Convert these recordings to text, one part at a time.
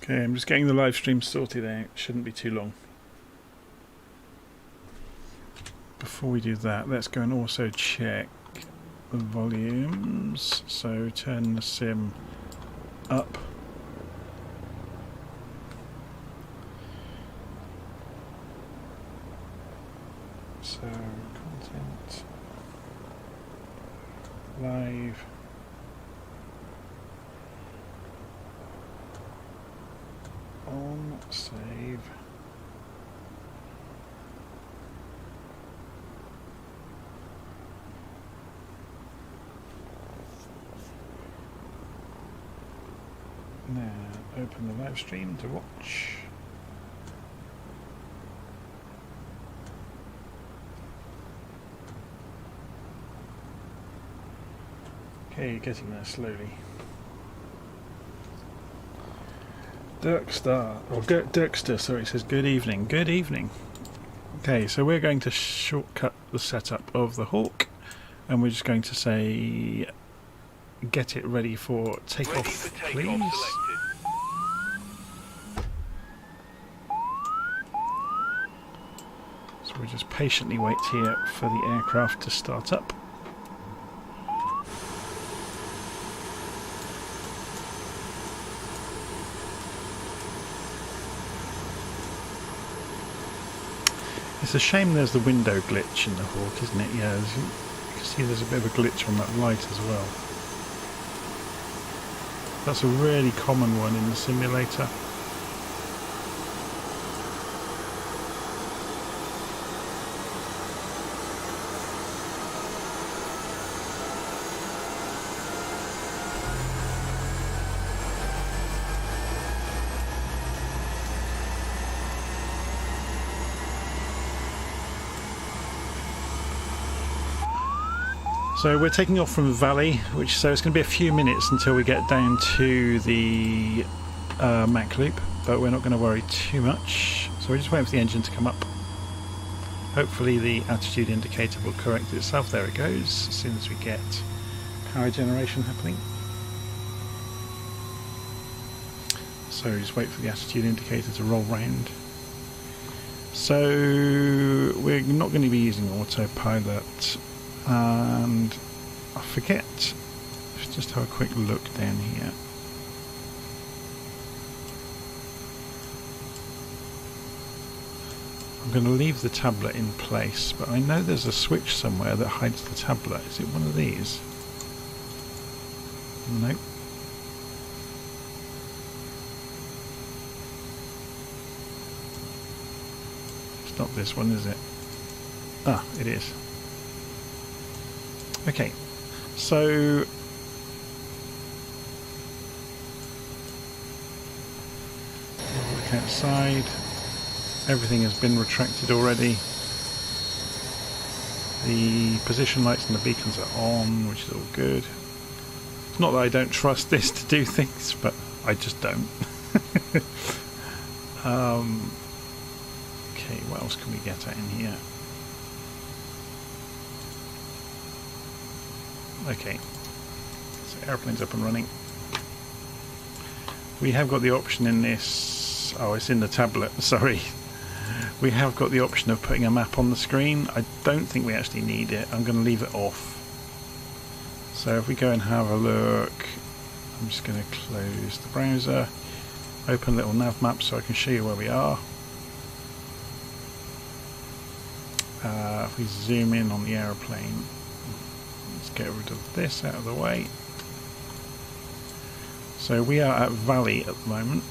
Okay, I'm just getting the live stream sorted out. Shouldn't be too long. Before we do that, let's go and also check the volumes. So turn the sim up. So content live. On save. Now open the live stream to watch. Okay, getting there slowly. Dirkster, sorry, says good evening. Good evening. Okay, so we're going to shortcut the setup of the Hawk, and we're just going to say get it ready for takeoff, please. So we'll just patiently wait here for the aircraft to start up. It's a shame there's the window glitch in the Hawk, isn't it? Yeah, you can see there's a bit of a glitch on that light as well. That's a really common one in the simulator. So we're taking off from the valley, so it's going to be a few minutes until we get down to the Mach Loop, but we're not going to worry too much. So we're just waiting for the engine to come up. Hopefully the attitude indicator will correct itself. There it goes, as soon as we get power generation happening. So just wait for the attitude indicator to roll round. So we're not going to be using autopilot. And I forget, let's just have a quick look down here. I'm going to leave the tablet in place, but I know there's a switch somewhere that hides the tablet. Is it one of these? Nope. It's not this one, is it? Ah, it is. Okay, so look outside. Everything has been retracted already. The position lights and the beacons are on, which is all good. It's not that I don't trust this to do things, but I just don't. Okay, what else can we get at in here? Okay, so airplane's up and running. We have got the option in this, oh, it's in the tablet, sorry. We have got the option of putting a map on the screen. I don't think we actually need it. I'm going to leave it off. So if we go and have a look, I'm just going to close the browser, open little nav map so I can show you where we are. If we zoom in on the aeroplane, let's get rid of this out of the way. So we are at Valley at the moment.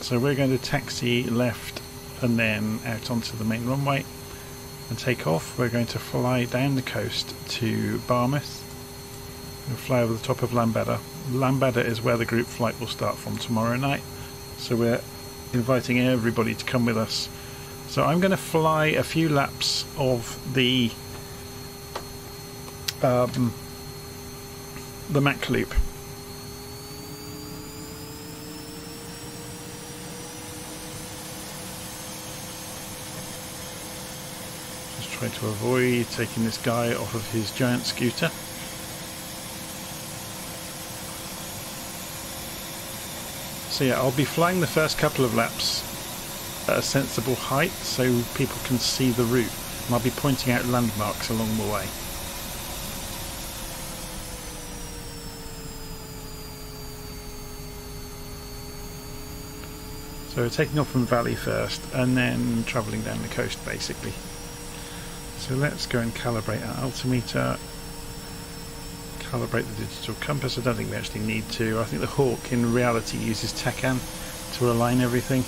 So we're going to taxi left and then out onto the main runway and take off. We're going to fly down the coast to Barmouth and fly over the top of Lambeda. Lambeda is where the group flight will start from tomorrow night. So we're inviting everybody to come with us. So I'm going to fly a few laps of the Mach Loop. Just try to avoid taking this guy off of his giant scooter. So yeah, I'll be flying the first couple of laps at a sensible height so people can see the route, and I'll be pointing out landmarks along the way. So we're taking off from Valley first and then travelling down the coast basically. So let's go and calibrate our altimeter, calibrate the digital compass. I don't think we actually need to. I think the Hawk in reality uses Tecan to align everything.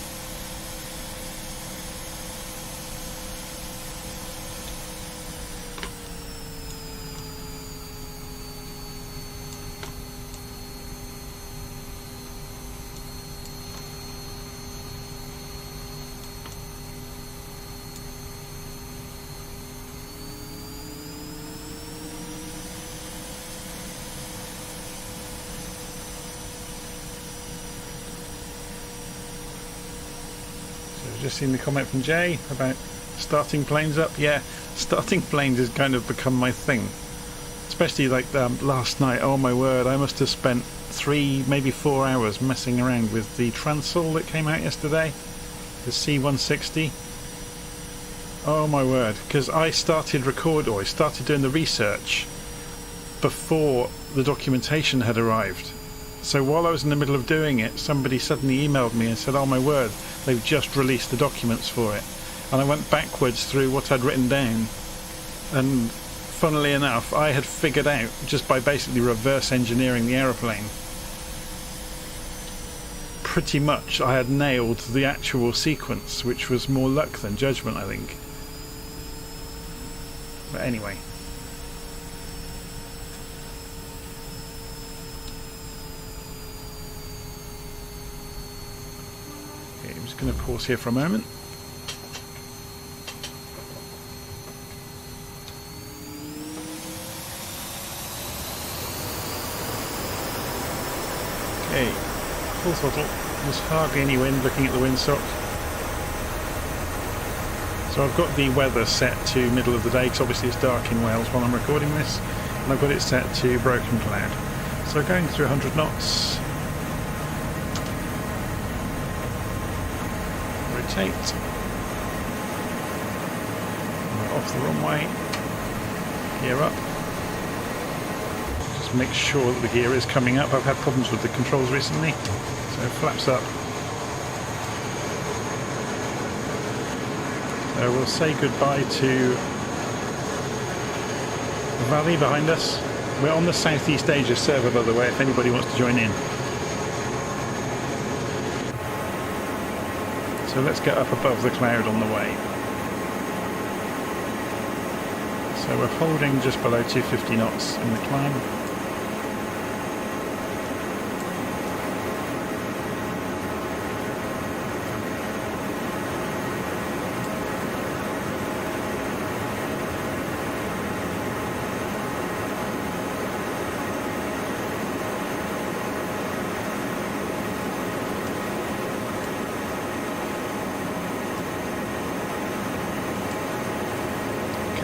Just seen the comment from Jay about starting planes up. Yeah, starting planes has kind of become my thing, especially like last night. Oh my word, I must have spent 3 maybe 4 hours messing around with the Transall that came out yesterday, the C160. Oh my word, because I started doing the research before the documentation had arrived. So while I was in the middle of doing it, somebody suddenly emailed me and said, oh my word, they've just released the documents for it. And I went backwards through what I'd written down, and funnily enough, I had figured out, just by basically reverse engineering the aeroplane, pretty much I had nailed the actual sequence, which was more luck than judgment, I think. But anyway. I'm just going to pause here for a moment. Okay, full throttle. There's hardly any wind looking at the windsock. So I've got the weather set to middle of the day because obviously it's dark in Wales while I'm recording this, and I've got it set to broken cloud. So going through 100 knots. Rotate. We're off the runway. Gear up. Just make sure that the gear is coming up. I've had problems with the controls recently. So flaps up. So we'll say goodbye to the valley behind us. We're on the Southeast Asia server, by the way, if anybody wants to join in. So let's get up above the cloud on the way. So we're holding just below 250 knots in the climb.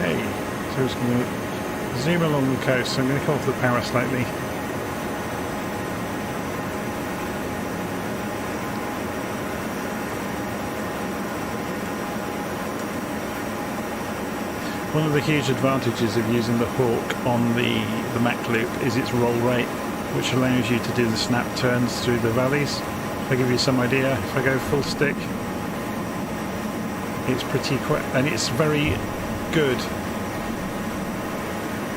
Okay, so just going to zoom along the coast. So I'm going to come off the power slightly. One of the huge advantages of using the Hawk on the Mach Loop is its roll rate, which allows you to do the snap turns through the valleys. If I give you some idea, if I go full stick, it's pretty quick, and it's very good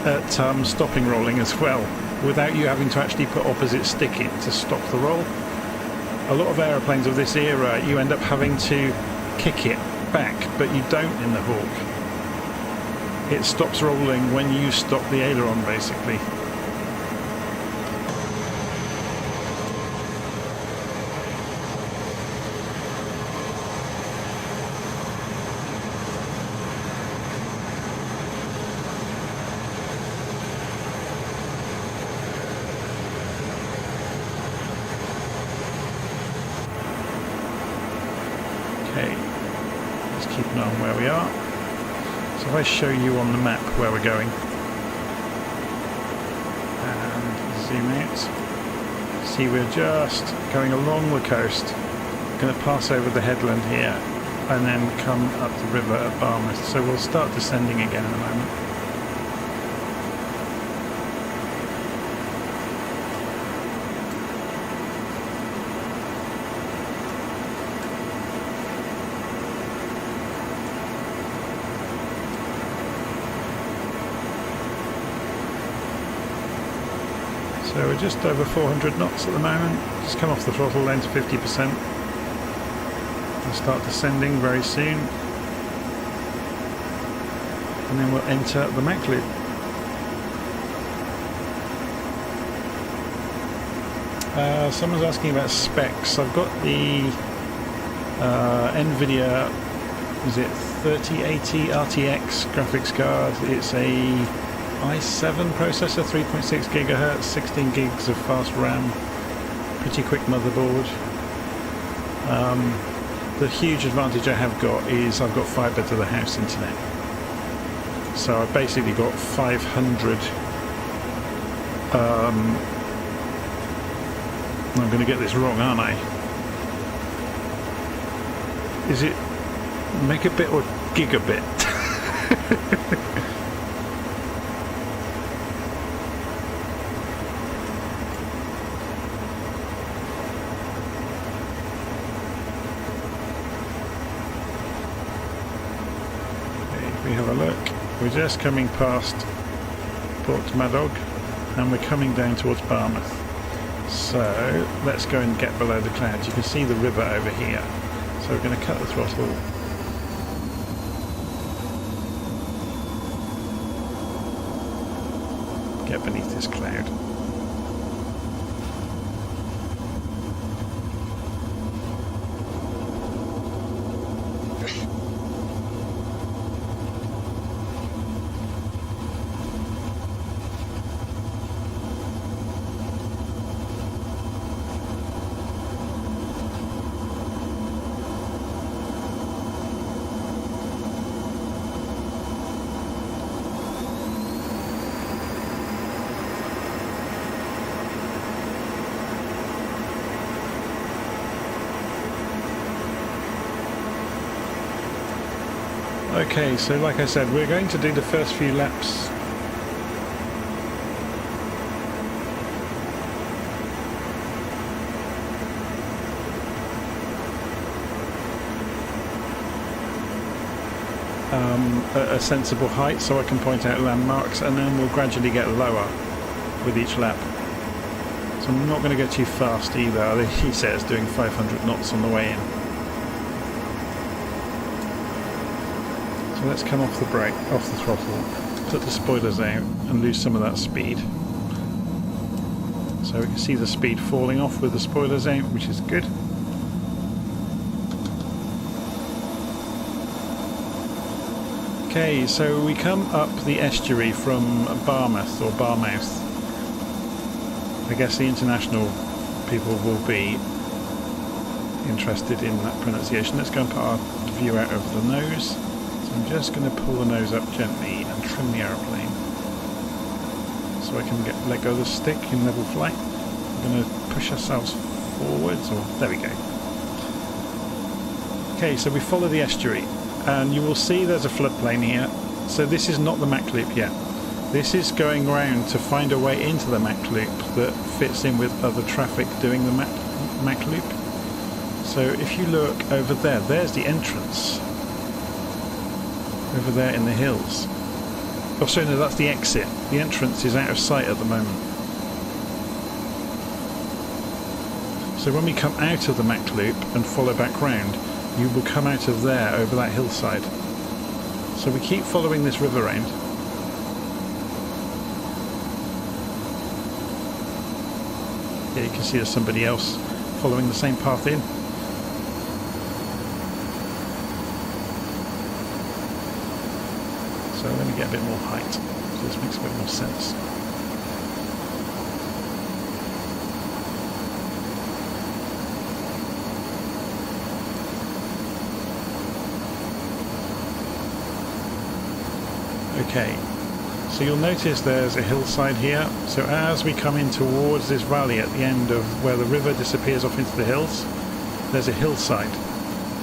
at stopping rolling as well, without you having to actually put opposite stick in to stop the roll. A lot of aeroplanes of this era, you end up having to kick it back, but you don't in the Hawk. It stops rolling when you stop the aileron, basically. Okay, let's keep an eye on where we are. So if I show you on the map where we're going, and zoom out, see we're just going along the coast, going to pass over the headland here and then come up the river at Barmouth. So we'll start descending again in a moment. So we're just over 400 knots at the moment. Just come off the throttle then to 50%. We'll start descending very soon. And then we'll enter the Mach Loop. Someone's asking about specs. I've got the NVIDIA, is it 3080 RTX graphics card. It's a i7 processor, 3.6 gigahertz, 16 gigs of fast RAM, pretty quick motherboard. The huge advantage I have got is I've got fibre to the house internet. So I've basically got 500, I'm going to get this wrong, aren't I? Is it megabit or gigabit? We have a look. We're just coming past Port Madog and we're coming down towards Barmouth. So let's go and get below the clouds. You can see the river over here. So we're going to cut the throttle. Get beneath this cloud. Okay, so like I said, we're going to do the first few laps at a sensible height so I can point out landmarks, and then we'll gradually get lower with each lap. So I'm not going to go too fast either. He says doing 500 knots on the way in. Let's come off the brake, off the throttle, put the spoilers out and lose some of that speed. So we can see the speed falling off with the spoilers out, which is good. Okay, so we come up the estuary from Barmouth or Barmouth. I guess the international people will be interested in that pronunciation. Let's go and put our view out of the nose. I'm just going to pull the nose up gently and trim the aeroplane so I can let go of the stick in level flight. We're going to push ourselves forwards, or there we go. Okay, so we follow the estuary and you will see there's a floodplain here. So this is not the Mach Loop yet. This is going round to find a way into the Mach Loop that fits in with other traffic doing the Mach Loop. So if you look over there, there's the entrance. Over there in the hills. Oh, sorry, no, that's the exit. The entrance is out of sight at the moment. So when we come out of the Mach Loop and follow back round, you will come out of there over that hillside. So we keep following this river round. Here you can see there's somebody else following the same path in. So let me get a bit more height, so this makes a bit more sense. Okay, So you'll notice there's a hillside here. So as we come in towards this valley at the end of where the river disappears off into the hills, there's a hillside.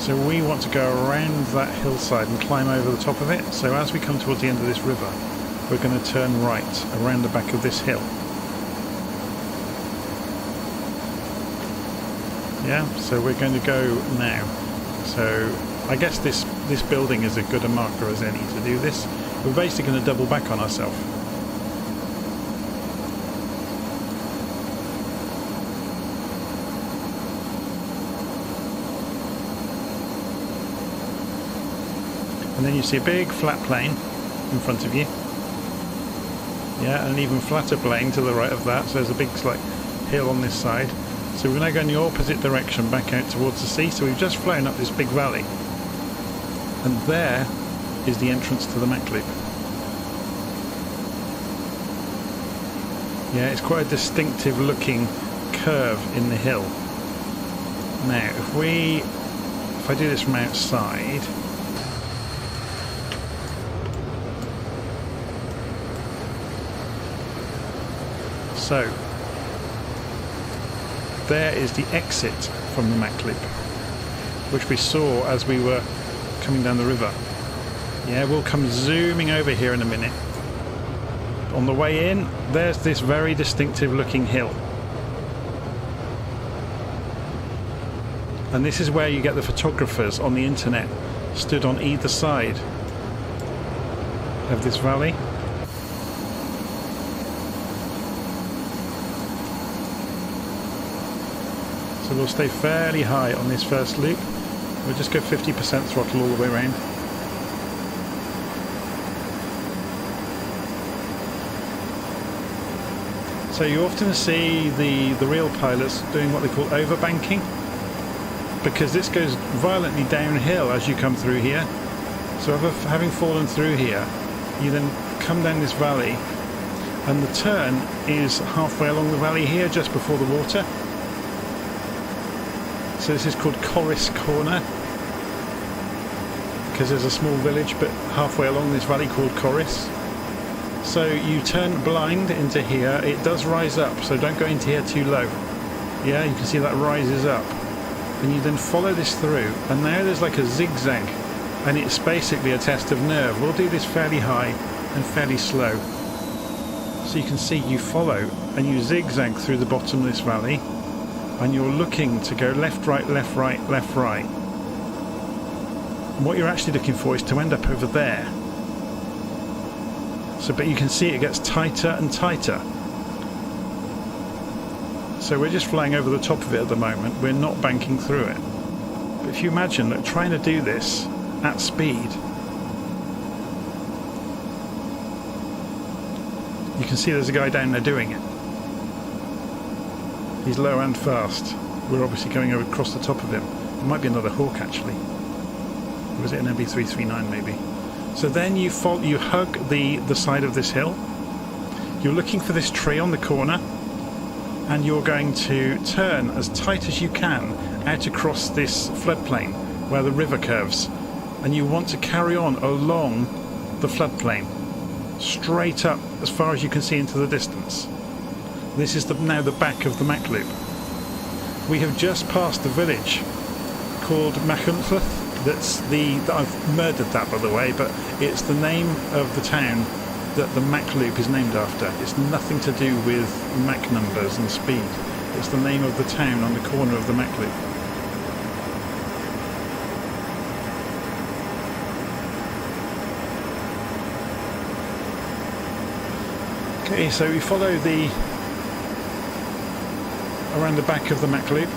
So we want to go around that hillside and climb over the top of it. So as we come towards the end of this river, we're going to turn right around the back of this hill. Yeah, so we're going to go now. So I guess this building is as good a marker as any to do this. We're basically going to double back on ourselves. And then you see a big flat plain in front of you. Yeah, and an even flatter plain to the right of that. So there's a big hill on this side. So we're now going the opposite direction back out towards the sea. So we've just flown up this big valley. And there is the entrance to the Mach Loop. Yeah, it's quite a distinctive looking curve in the hill. Now, if I do this from outside, so there is the exit from the Mach Loop, which we saw as we were coming down the river. Yeah, we'll come zooming over here in a minute. On the way in, there's this very distinctive looking hill. And this is where you get the photographers on the internet stood on either side of this valley. So we'll stay fairly high on this first loop. We'll just go 50% throttle all the way around. So you often see the real pilots doing what they call overbanking, because this goes violently downhill as you come through here. So having fallen through here, you then come down this valley, and the turn is halfway along the valley here, just before the water. So this is called Corris Corner, because there's a small village but halfway along this valley called Corris. So you turn blind into here. It does rise up, so don't go into here too low. Yeah, you can see that rises up. And you then follow this through, and now there's like a zigzag, and it's basically a test of nerve. We'll do this fairly high and fairly slow. So you can see you follow and you zigzag through the bottom of this valley, and you're looking to go left, right, left, right, left, right. And what you're actually looking for is to end up over there. So, but you can see it gets tighter and tighter. So we're just flying over the top of it at the moment. We're not banking through it. But if you imagine that trying to do this at speed, you can see there's a guy down there doing it. He's low and fast. We're obviously going over across the top of him. It might be another Hawk actually. Or was it an MB339 maybe? So then you hug the side of this hill. You're looking for this tree on the corner, and you're going to turn as tight as you can out across this floodplain where the river curves, and you want to carry on along the floodplain straight up as far as you can see into the distance. This is now the back of the Mach Loop. We have just passed the village called Mach Loop. I've murdered that, by the way, but it's the name of the town that the Mach Loop is named after. It's nothing to do with Mach numbers and speed. It's the name of the town on the corner of the Mach Loop. Okay, so we follow around the back of the Mach Loop.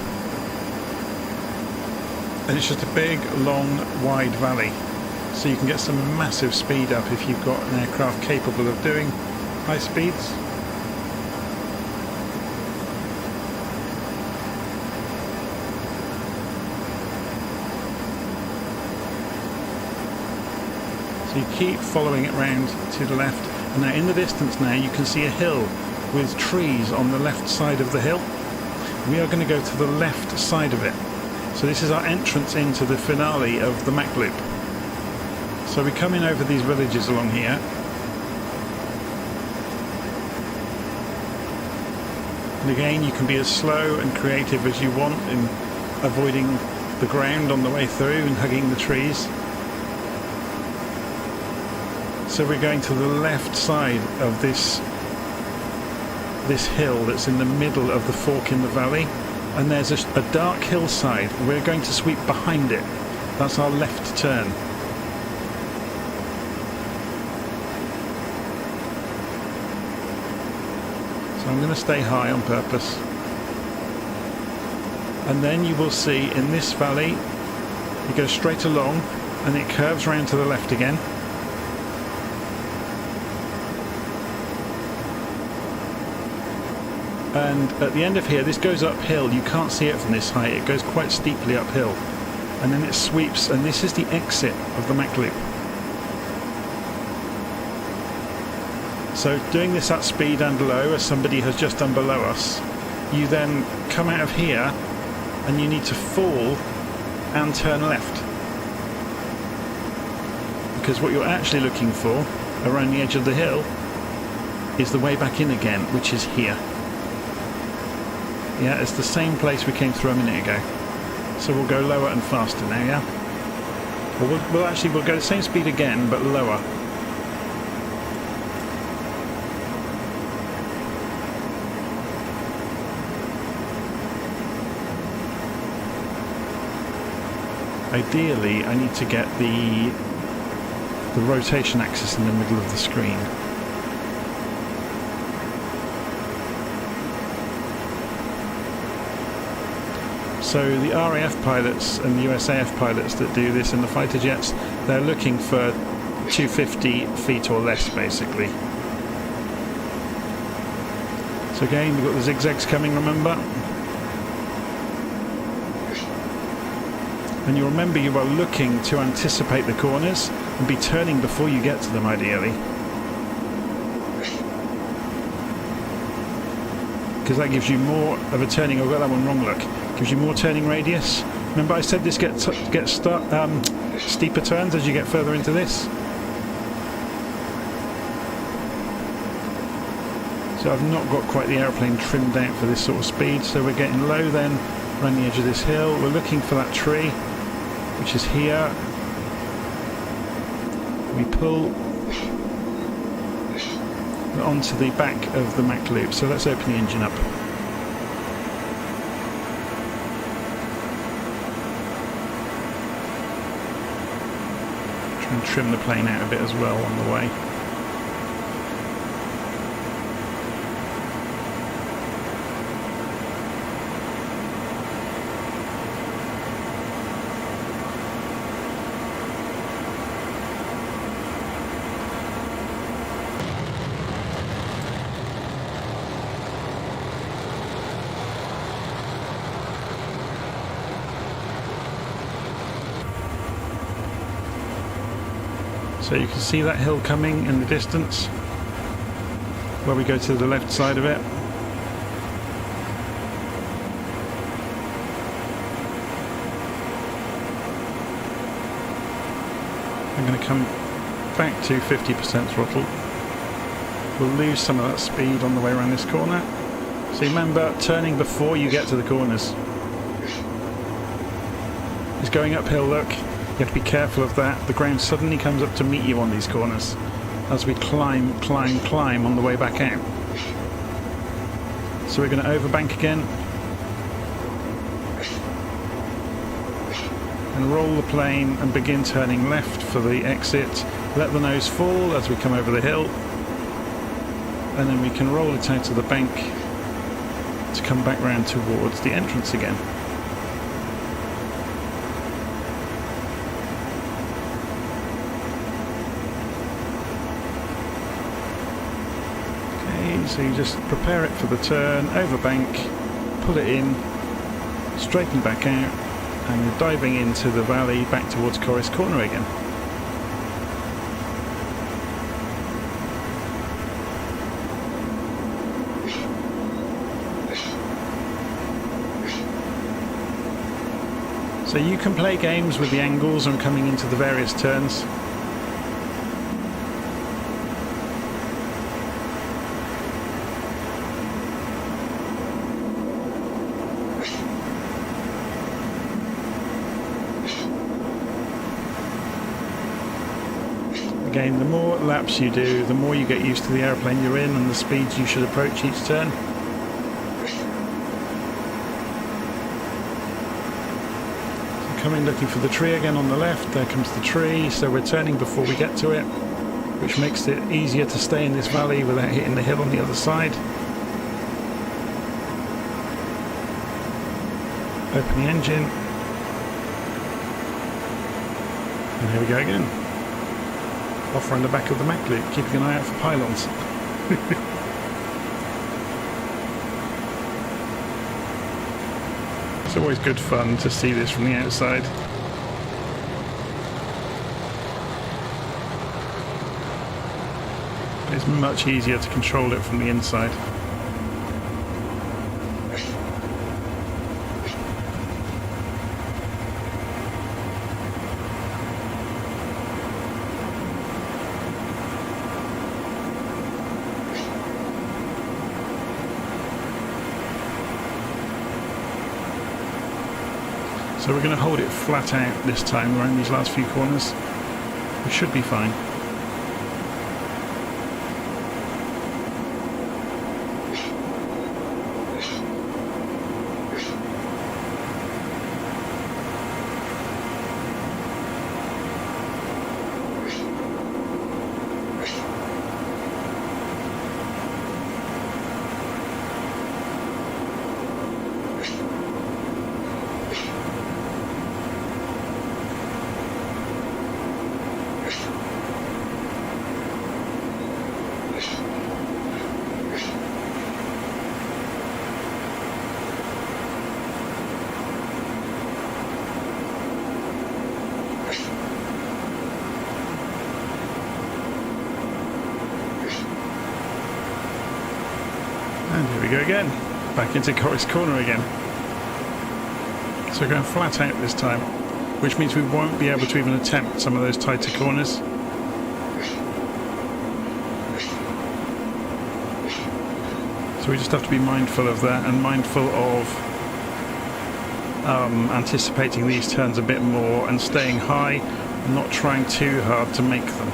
And it's just a big, long, wide valley. So you can get some massive speed up if you've got an aircraft capable of doing high speeds. So you keep following it round to the left. And now in the distance now you can see a hill with trees on the left side of the hill. We are going to go to the left side of it. So this is our entrance into the finale of the Mach Loop. So we come in over these villages along here, And again, you can be as slow and creative as you want in avoiding the ground on the way through and hugging the trees. So we're going to the left side of this hill that's in the middle of the fork in the valley, and there's a dark hillside. We're going to sweep behind it. That's our left turn. So I'm going to stay high on purpose. And then you will see in this valley, you go straight along and it curves around to the left again. And at the end of here, this goes uphill. You can't see it from this height. It goes quite steeply uphill. And then it sweeps, and this is the exit of the Mach Loop. So doing this at speed and low, as somebody has just done below us, you then come out of here and you need to fall and turn left. Because what you're actually looking for around the edge of the hill is the way back in again, which is here. Yeah, it's the same place we came through a minute ago. So we'll go lower and faster now, yeah? Well, we'll go the same speed again, but lower. Ideally, I need to get the rotation axis in the middle of the screen. So the RAF pilots and the USAF pilots that do this in the fighter jets, they're looking for 250 feet or less, basically. So again, we've got the zigzags coming, remember? And you remember you are looking to anticipate the corners and be turning before you get to them, ideally. Because that gives you more of a turning. I've got that one wrong, look. Gives you more turning radius. Remember I said this gets steeper turns as you get further into this? So I've not got quite the aeroplane trimmed out for this sort of speed, so we're getting low then around the edge of this hill. We're looking for that tree, which is here. We pull onto the back of the Mach Loop, so let's open the engine up. Try and trim the plane out a bit as well on the way. So you can see that hill coming in the distance where we go to the left side of it. I'm going to come back to 50% throttle. We'll lose some of that speed on the way around this corner. So remember, turning before you get to the corners. It's going uphill, look. You have to be careful of that. The ground suddenly comes up to meet you on these corners as we climb on the way back out. So we're going to overbank again and roll the plane and begin turning left for the exit. Let the nose fall as we come over the hill, and then we can roll it out to the bank to come back round towards the entrance again. So you just prepare it for the turn, overbank, pull it in, straighten back out, and you're diving into the valley back towards Corris Corner again. So you can play games with the angles and coming into the various turns. Again, the more laps you do, the more you get used to the airplane you're in and the speeds you should approach each turn. So coming looking for the tree again on the left, there comes the tree, so we're turning before we get to it, which makes it easier to stay in this valley without hitting the hill on the other side. Open the engine. And here we go again. Off around the back of the Mach Loop, keeping an eye out for pylons. It's always good fun to see this from the outside. It's much easier to control it from the inside. So we're going to hold it flat out this time around these last few corners. We should be fine. And here we go again, back into Corey's corner again. So we're going flat out this time, which means we won't be able to even attempt some of those tighter corners. So we just have to be mindful of that and mindful of anticipating these turns a bit more and staying high, not trying too hard to make them.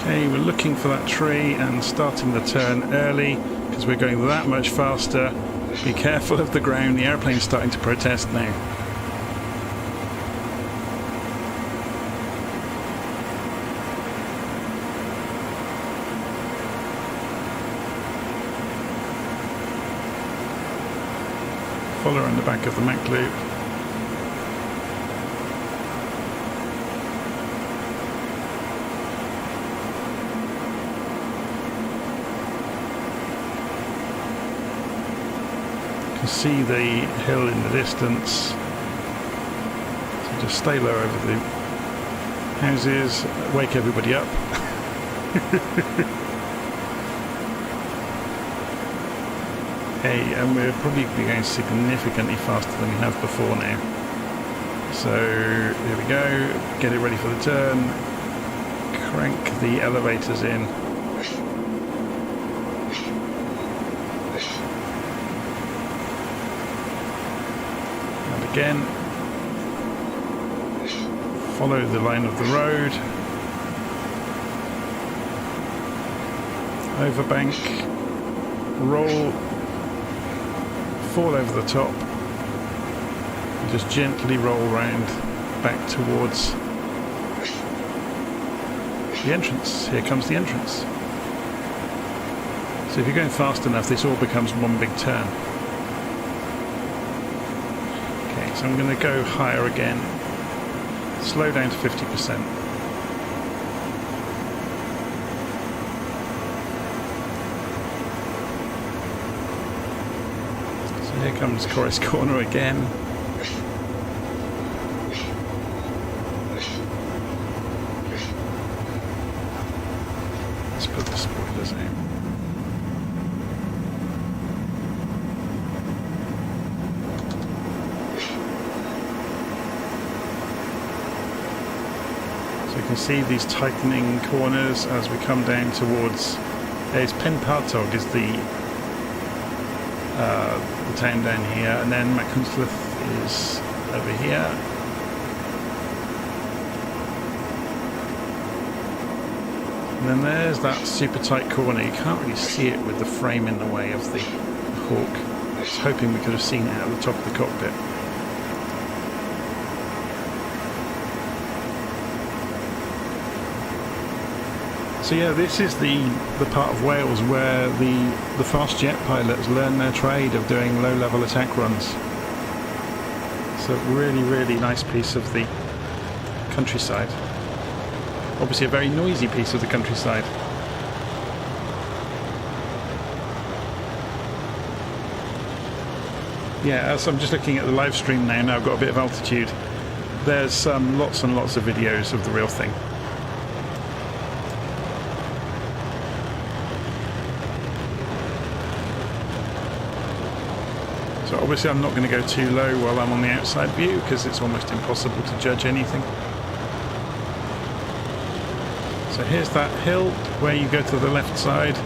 Okay, we're looking for that tree and starting the turn early because we're going that much faster. Be careful of the ground, the airplane's starting to protest now. Follow around the back of the Mach Loop. You can see the hill in the distance. So just stay low over the houses, wake everybody up. Okay, and we're probably going significantly faster than we have before now. So here we go, get it ready for the turn, crank the elevators in. And again, follow the line of the road, overbank, roll, fall over the top, and just gently roll round back towards the entrance. Here comes the entrance. So if you're going fast enough, this all becomes one big turn. Okay, so I'm going to go higher again, slow down to 50%. Here comes Corey's corner again. Let's put the spoilers out. So you can see these tightening corners as we come down towards... Pen Partog is the the town down here, and then Mach Loop is over here. And then there's that super tight corner. You can't really see it with the frame in the way of the Hawk. I was hoping we could have seen it at the top of the cockpit. So yeah, this is the part of Wales where the fast jet pilots learn their trade of doing low-level attack runs. So really, really nice piece of the countryside. Obviously a very noisy piece of the countryside. Yeah, as I'm just looking at the live stream now I've got a bit of altitude. There's lots and lots of videos of the real thing. So obviously I'm not going to go too low while I'm on the outside view because it's almost impossible to judge anything. So here's that hill where you go to the left side,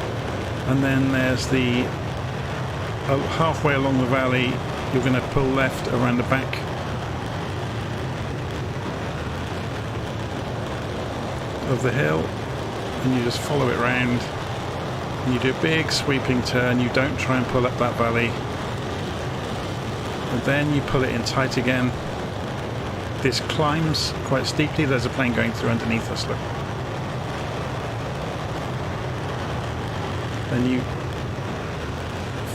and then there's the halfway along the valley you're going to pull left around the back of the hill, and you just follow it round and you do a big sweeping turn. You don't try and pull up that valley, and then you pull it in tight again. This climbs quite steeply. There's a plane going through underneath us, look. Then you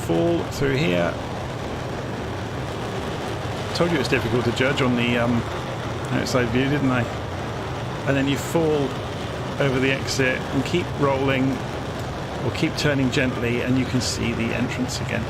fall through here. Told you it's difficult to judge on the outside view, didn't I? And then you fall over the exit and keep rolling or keep turning gently, and you can see the entrance again.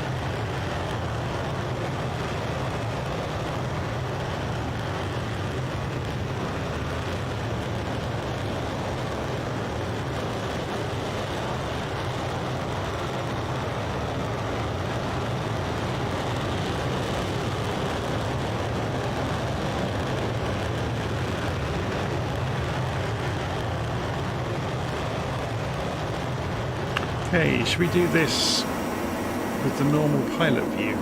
Okay, should we do this with the normal pilot view?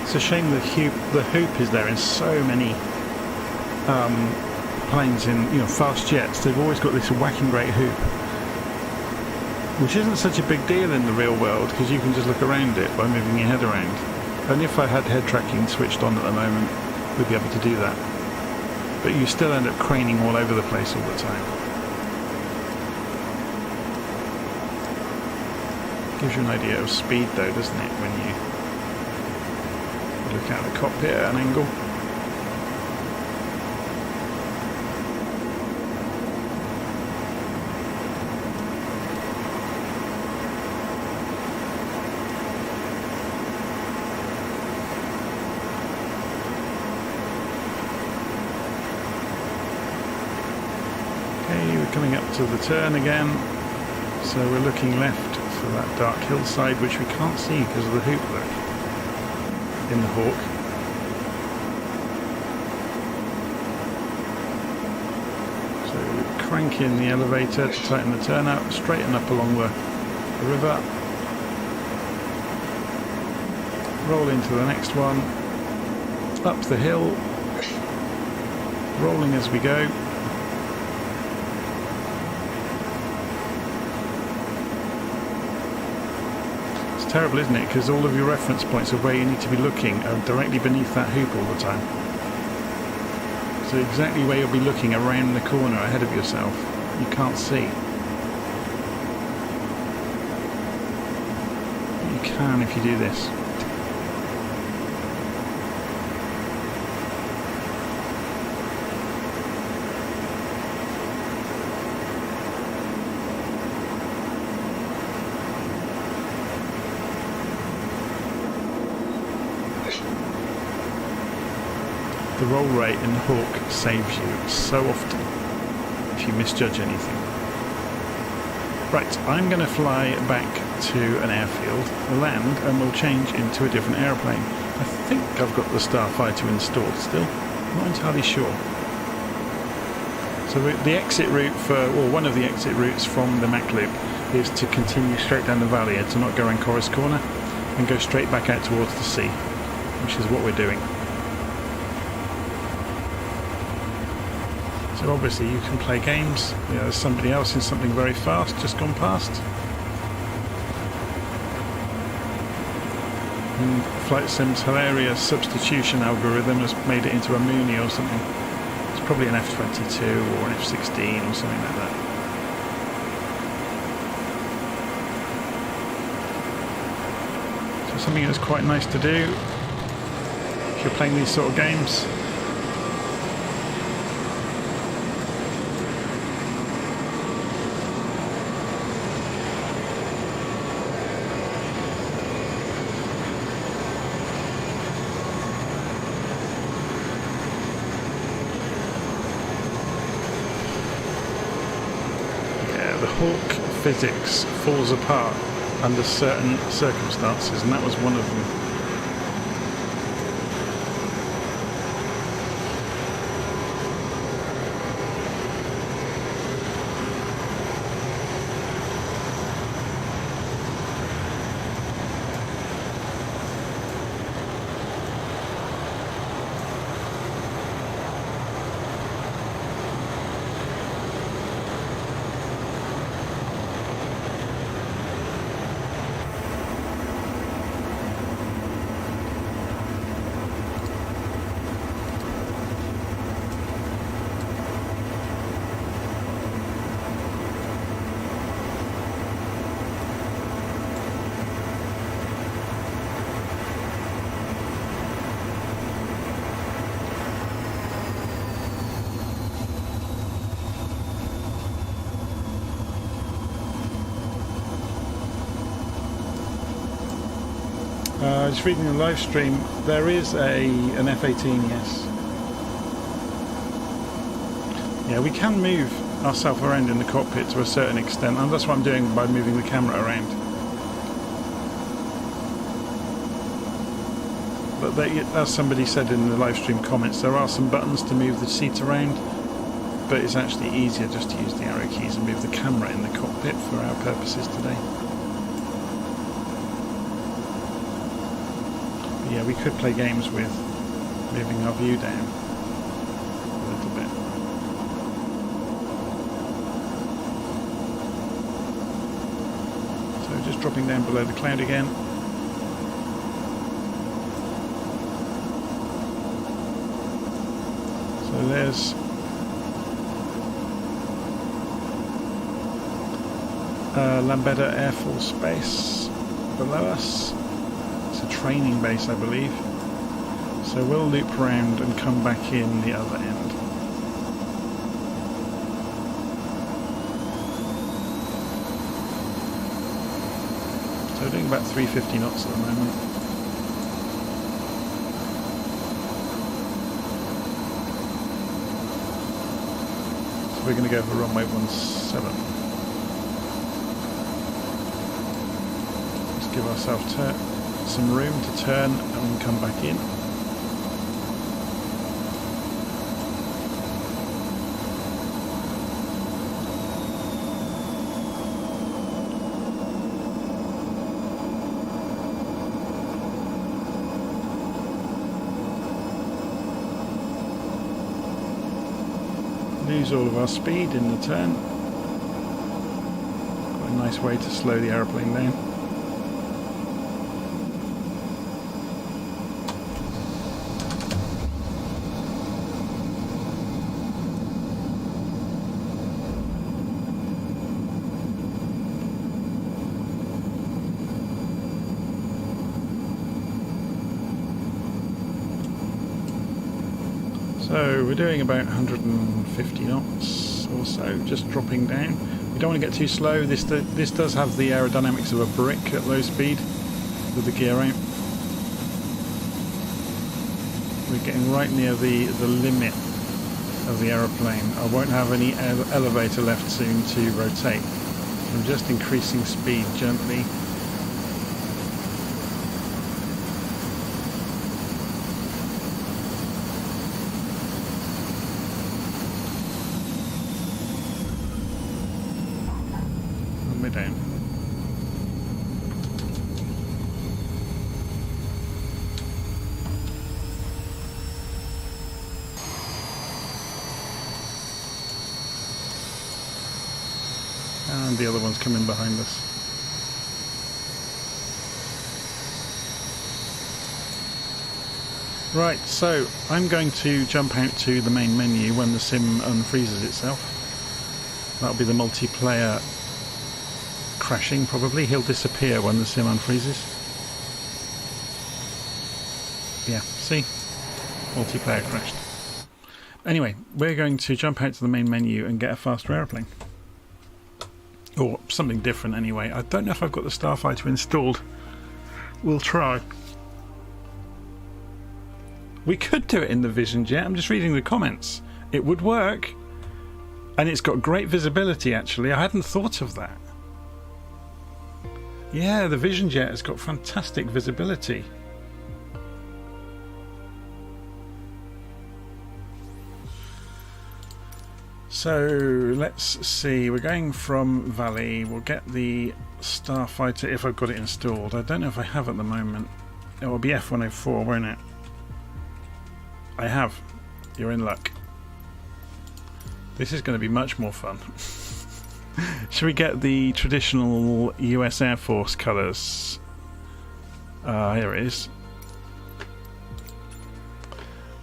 It's a shame the hoop is there in so many planes in fast jets. They've always got this whacking great hoop, which isn't such a big deal in the real world because you can just look around it by moving your head around. And if I had head tracking switched on at the moment, we'd be able to do that. But you still end up craning all over the place all the time. Gives you an idea of speed though, doesn't it, when you look out the cockpit at an angle. Okay, we're coming up to the turn again, so we're looking left for that dark hillside which we can't see because of the hoop look in the Hawk. So crank in the elevator to tighten the turn up, straighten up along the river, roll into the next one, up the hill, rolling as we go. Terrible, isn't it? Because all of your reference points of where you need to be looking are directly beneath that hoop all the time. So exactly where you'll be looking around the corner ahead of yourself, you can't see. you can if you do this. The roll rate in the Hawk saves you so often if you misjudge anything. Right, I'm going to fly back to an airfield, land, and we'll change into a different aeroplane. I think I've got the Starfighter installed still. I'm not entirely sure. So the exit route or one of the exit routes from the Mach Loop is to continue straight down the valley and to not go around Chorus Corner and go straight back out towards the sea, which is what we're doing. So obviously you can play games. There's somebody else in something very fast just gone past. And Flight Sim's hilarious substitution algorithm has made it into a Mooney or something. It's probably an F-22 or an F-16 or something like that. So something that's quite nice to do if you're playing these sort of games. Hawk physics falls apart under certain circumstances, and that was one of them. Just reading the live stream, there is an F-18, yes. Yeah, we can move ourselves around in the cockpit to a certain extent, and that's what I'm doing by moving the camera around. But as somebody said in the live stream comments, there are some buttons to move the seat around, but it's actually easier just to use the arrow keys and move the camera in the cockpit for our purposes today. Yeah, we could play games with moving our view down a little bit. So just dropping down below the cloud again. So there's Lambeda Air Force Base below us. Training base, I believe. So we'll loop round and come back in the other end. So we're doing about 350 knots at the moment. So we're going to go for runway 17. Let's give ourselves some room to turn and come back in. Lose all of our speed in the turn. Quite a nice way to slow the aeroplane down. So we're doing about 150 knots or so, just dropping down. We don't want to get too slow. This does have the aerodynamics of a brick at low speed with the gear out. We're getting right near the limit of the aeroplane. I won't have any elevator left soon to rotate. I'm just increasing speed gently. And we're down. And the other one's coming behind us. Right, so I'm going to jump out to the main menu when the sim unfreezes itself. That'll be the multiplayer crashing probably. He'll disappear when the sim unfreezes. Yeah, see? Multiplayer crashed. Anyway, we're going to jump out to the main menu and get a faster aeroplane. Or something different anyway. I don't know if I've got the Starfighter installed. We'll try. We could do it in the Vision Jet. I'm just reading the comments. It would work. And it's got great visibility actually. I hadn't thought of that. Yeah, the Vision Jet has got fantastic visibility. So let's see, we're going from Valley. We'll get the Starfighter if I've got it installed. I don't know if I have at the moment. It will be F104, won't it? I have. You're in luck. This is going to be much more fun. Should we get the traditional US Air Force colours? Here it is.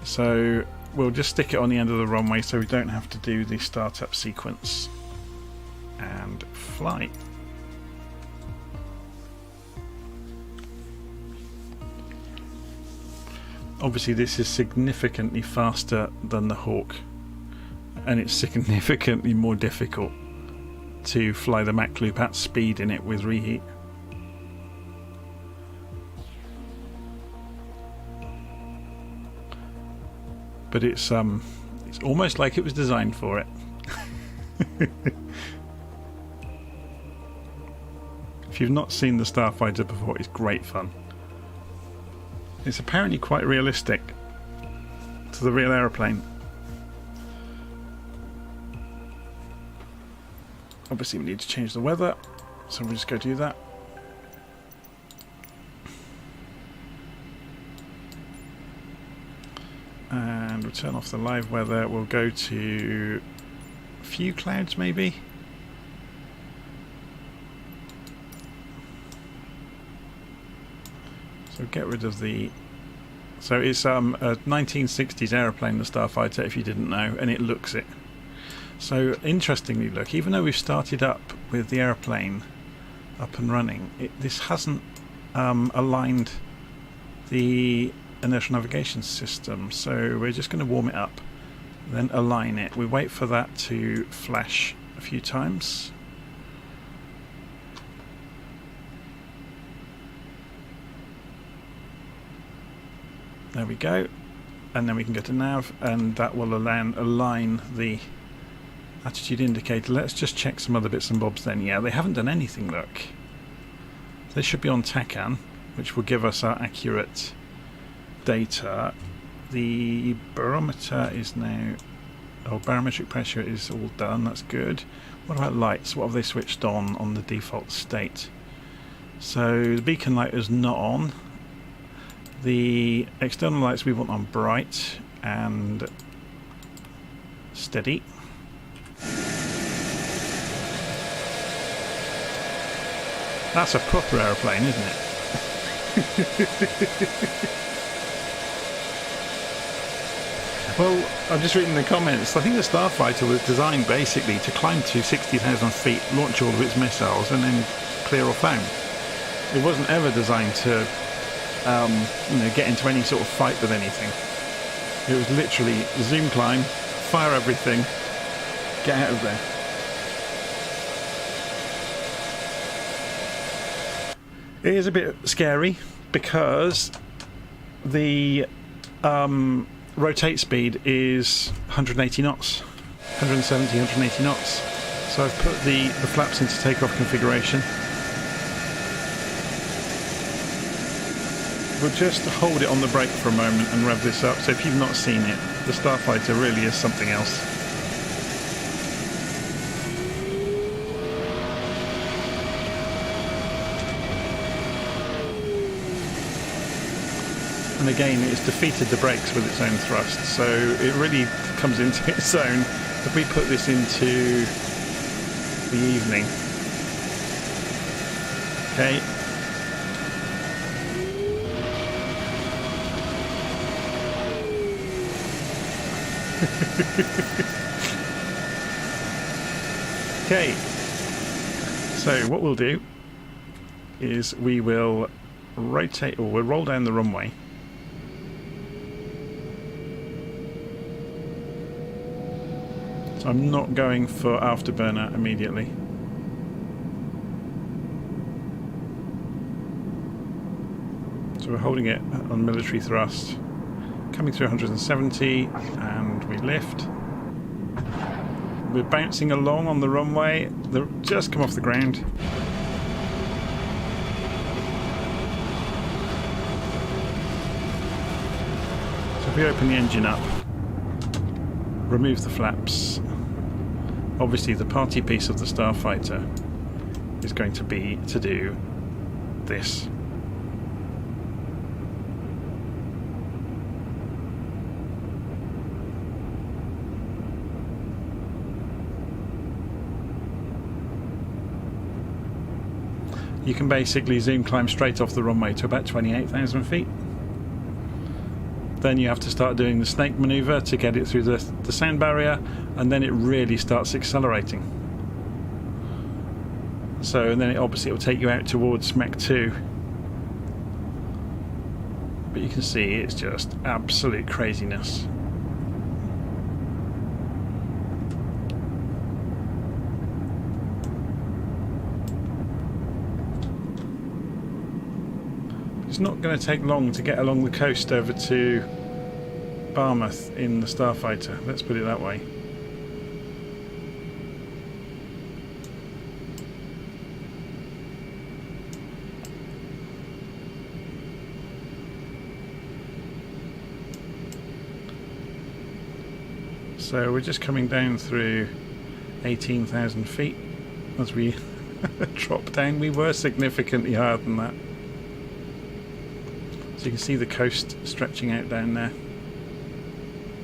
So we'll just stick it on the end of the runway so we don't have to do the startup sequence. And fly. Obviously this is significantly faster than the Hawk, and it's significantly more difficult to fly the Mach Loop at speed in it with reheat. But it's almost like it was designed for it. If you've not seen the Starfighter before, it's great fun. It's apparently quite realistic to the real aeroplane. Obviously we need to change the weather, so we'll just go do that. And we'll turn off the live weather. We'll go to a few clouds maybe. So get rid of the... So it's a 1960s aeroplane, the Starfighter, if you didn't know, and it looks it. So interestingly, look, even though we've started up with the aeroplane up and running, this hasn't aligned the inertial navigation system. So we're just going to warm it up, then align it. We wait for that to flash a few times. There we go, and then we can go to nav, and that will align the attitude indicator. Let's just check some other bits and bobs then. Yeah, they haven't done anything, look. They should be on TACAN, which will give us our accurate data. The barometer is now... Oh, barometric pressure is all done, that's good. What about lights? What have they switched on the default state? So the beacon light is not on. The external lights we want on bright and steady. That's a proper aeroplane, isn't it? Well, I'm just reading the comments. I think the Starfighter was designed basically to climb to 60,000 feet, launch all of its missiles, and then clear off home. It wasn't ever designed to, get into any sort of fight with anything. It was literally zoom climb, fire everything, get out of there. It is a bit scary because the rotate speed is 180 knots, 170, 180 knots. So I've put the flaps into takeoff configuration. We'll just hold it on the brake for a moment and rev this up. So if you've not seen it, the Starfighter really is something else. And again, it's defeated the brakes with its own thrust, so it really comes into its own. If we put this into the evening, okay. Okay, so what we'll do is we will rotate, or we'll roll down the runway. So I'm not going for afterburner immediately. So we're holding it on military thrust, coming through 170, and we lift. We're bouncing along on the runway. They've just come off the ground. So if we open the engine up, remove the flaps, obviously the party piece of the Starfighter is going to be to do this. You can basically zoom climb straight off the runway to about 28,000 feet. Then you have to start doing the snake maneuver to get it through the sound barrier, and then it really starts accelerating. So, and then it obviously will take you out towards Mach 2. But you can see it's just absolute craziness. It's not going to take long to get along the coast over to Barmouth in the Starfighter, let's put it that way. So we're just coming down through 18,000 feet as we drop down. We were significantly higher than that. So you can see the coast stretching out down there.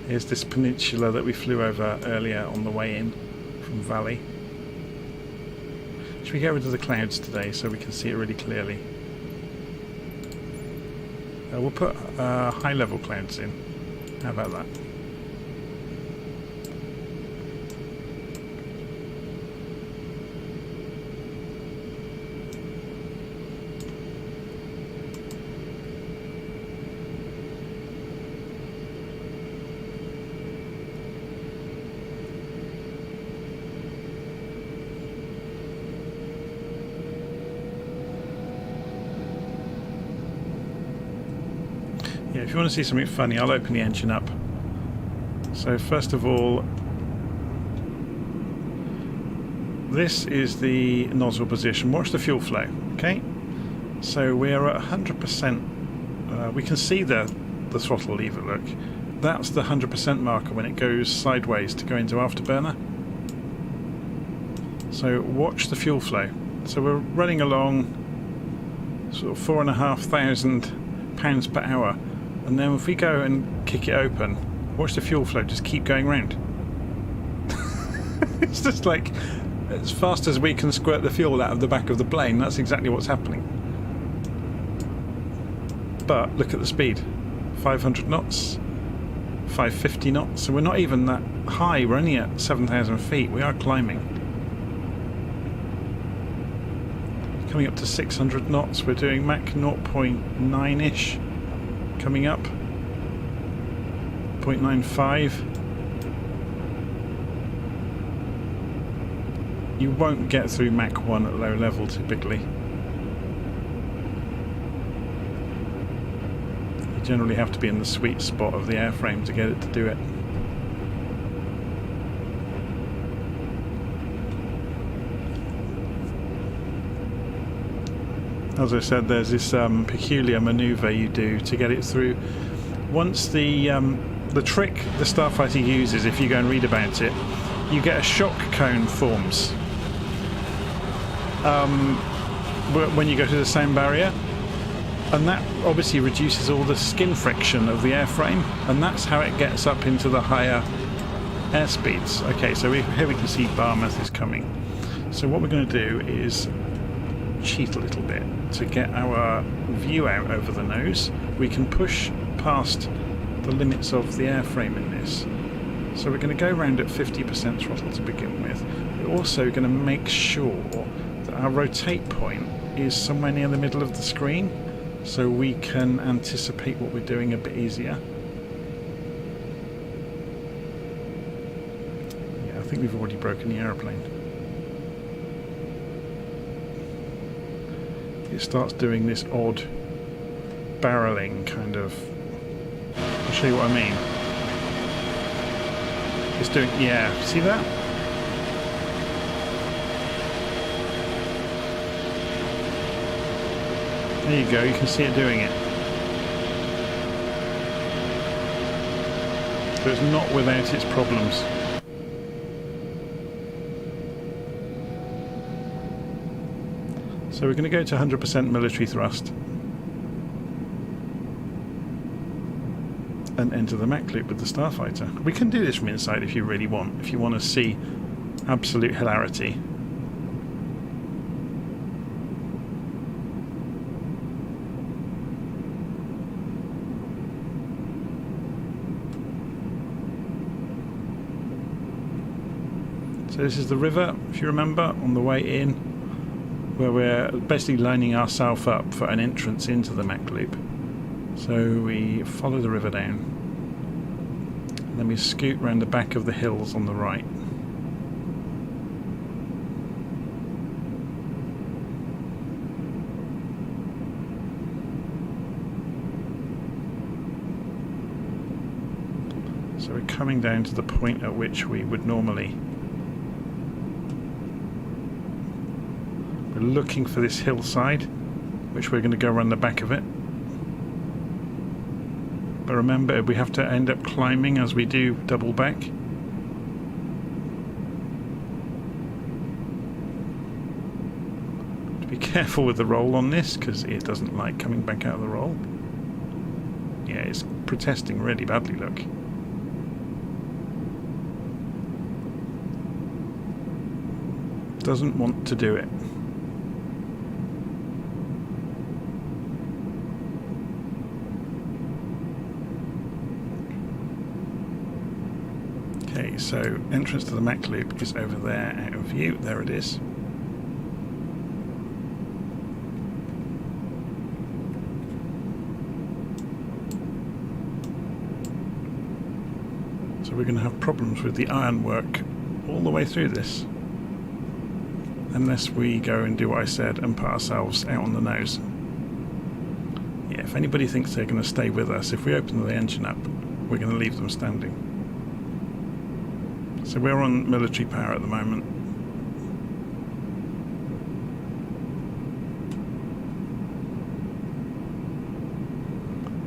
Here's this peninsula that we flew over earlier on the way in from Valley. Should we get rid of the clouds today so we can see it really clearly? We'll put high level clouds in. How about that? Yeah, if you want to see something funny, I'll open the engine up. So first of all, this is the nozzle position. Watch the fuel flow, okay? So we're at 100%. We can see the throttle lever, look. That's the 100% marker when it goes sideways to go into afterburner. So watch the fuel flow. So we're running along sort of 4,500 pounds per hour. And then if we go and kick it open, watch the fuel flow just keep going round. It's just like, as fast as we can squirt the fuel out of the back of the plane, that's exactly what's happening. But look at the speed. 500 knots, 550 knots. So we're not even that high, we're only at 7,000 feet. We are climbing. Coming up to 600 knots, we're doing Mach 0.9-ish. Coming up, 0.8, 0.95. You won't get through Mach 1 at low level typically. You generally have to be in the sweet spot of the airframe to get it to do it. As I said, there's this peculiar maneuver you do to get it through. Once the trick the starfighter uses, if you go and read about it, you get a shock cone forms when you go to the sound barrier, and that obviously reduces all the skin friction of the airframe, and that's how it gets up into the higher airspeeds. Okay, so here we can see Barmouth is coming. So what we're going to do is cheat a little bit to get our view out over the nose. We can push past the limits of the airframe in this. So we're going to go around at 50% throttle to begin with. We're also going to make sure that our rotate point is somewhere near the middle of the screen, so we can anticipate what we're doing a bit easier. Yeah, I think we've already broken the aeroplane. It starts doing this odd barreling kind of. I'll show you what I mean. It's doing, yeah, see that? There you go, you can see it doing it. So it's not without its problems. So we're going to go to 100% military thrust and enter the Mach Loop with the starfighter. We can do this from inside if you really want, if you want to see absolute hilarity. So this is the river, if you remember, on the way in, where we're basically lining ourselves up for an entrance into the Mach Loop. So we follow the river down, and then we scoot round the back of the hills on the right. So we're coming down to the point at which we would normally. We're looking for this hillside, which we're going to go around the back of it. But remember, we have to end up climbing as we do double back. Be careful with the roll on this, because it doesn't like coming back out of the roll. Yeah, it's protesting really badly, look. Doesn't want to do it. Okay, so entrance to the Mach Loop is over there, out of view. There it is. So we're going to have problems with the ironwork all the way through this, unless we go and do what I said and put ourselves out on the nose. Yeah, if anybody thinks they're going to stay with us, if we open the engine up, we're going to leave them standing. So we're on military power at the moment.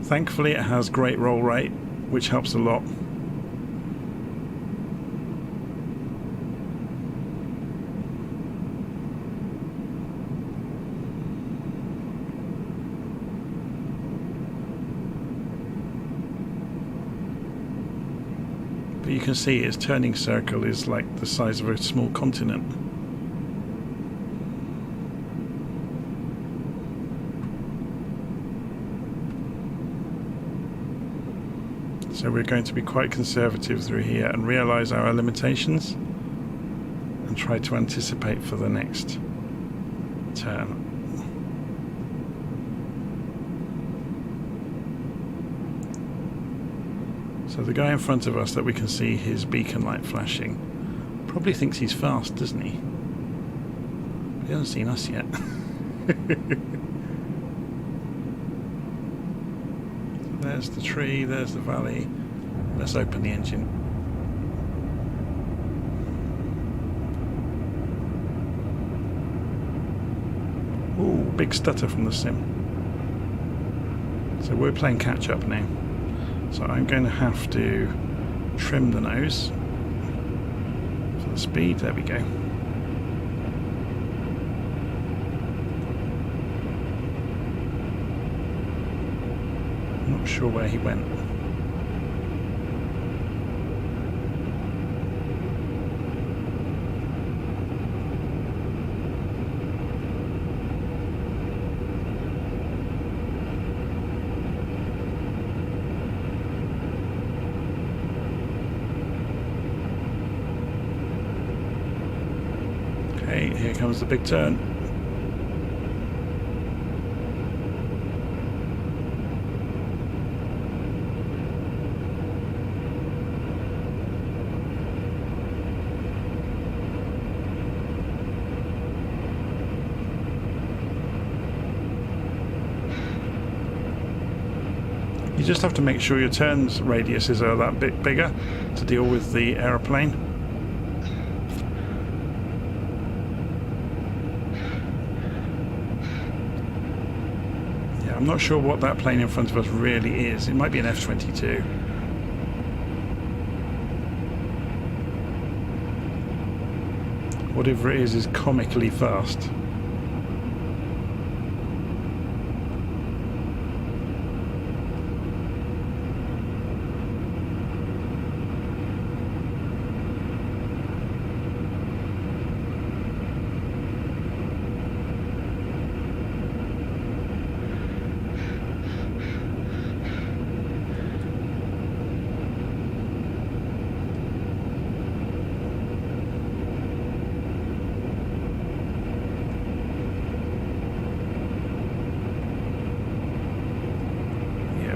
Thankfully it has great roll rate, which helps a lot. But you can see its turning circle is like the size of a small continent. So we're going to be quite conservative through here and realise our limitations and try to anticipate for the next turn. So the guy in front of us that we can see his beacon light flashing probably thinks he's fast, doesn't he? He hasn't seen us yet. There's the tree, there's the valley. Let's open the engine. Ooh, big stutter from the sim. So we're playing catch up now. So I'm going to have to trim the nose for the speed. There we go. Not sure where he went. Okay, here comes the big turn. You just have to make sure your turns radiuses are that bit bigger to deal with the aeroplane. Yeah, I'm not sure what that plane in front of us really is. It might be an F-22. Whatever it is comically fast.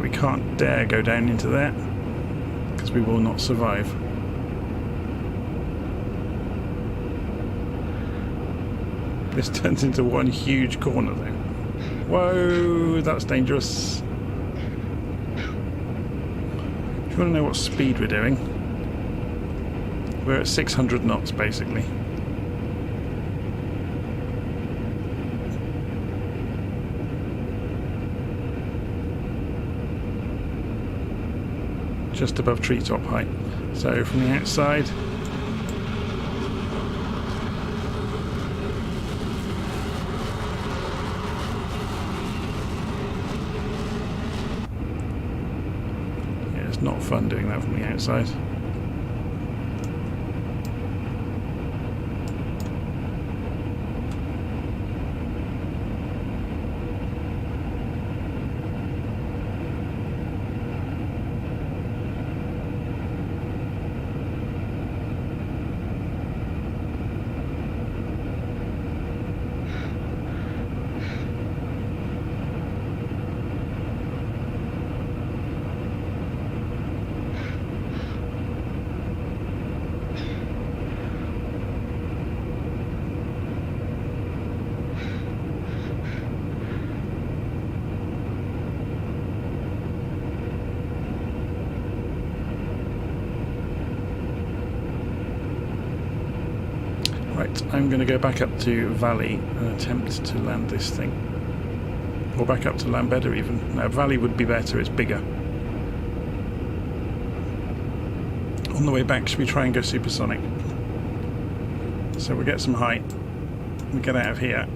We can't dare go down into that because we will not survive. This turns into one huge corner though. Whoa, that's dangerous. If you want to know what speed we're doing, we're at 600 knots basically. Just above treetop height. So from the outside, yeah, it's not fun doing that from the outside. Right, I'm going to go back up to Valley and attempt to land this thing. Or back up to Lambeda even. No, Valley would be better, it's bigger. On the way back, should we try and go supersonic? So we'll get some height. We get out of here.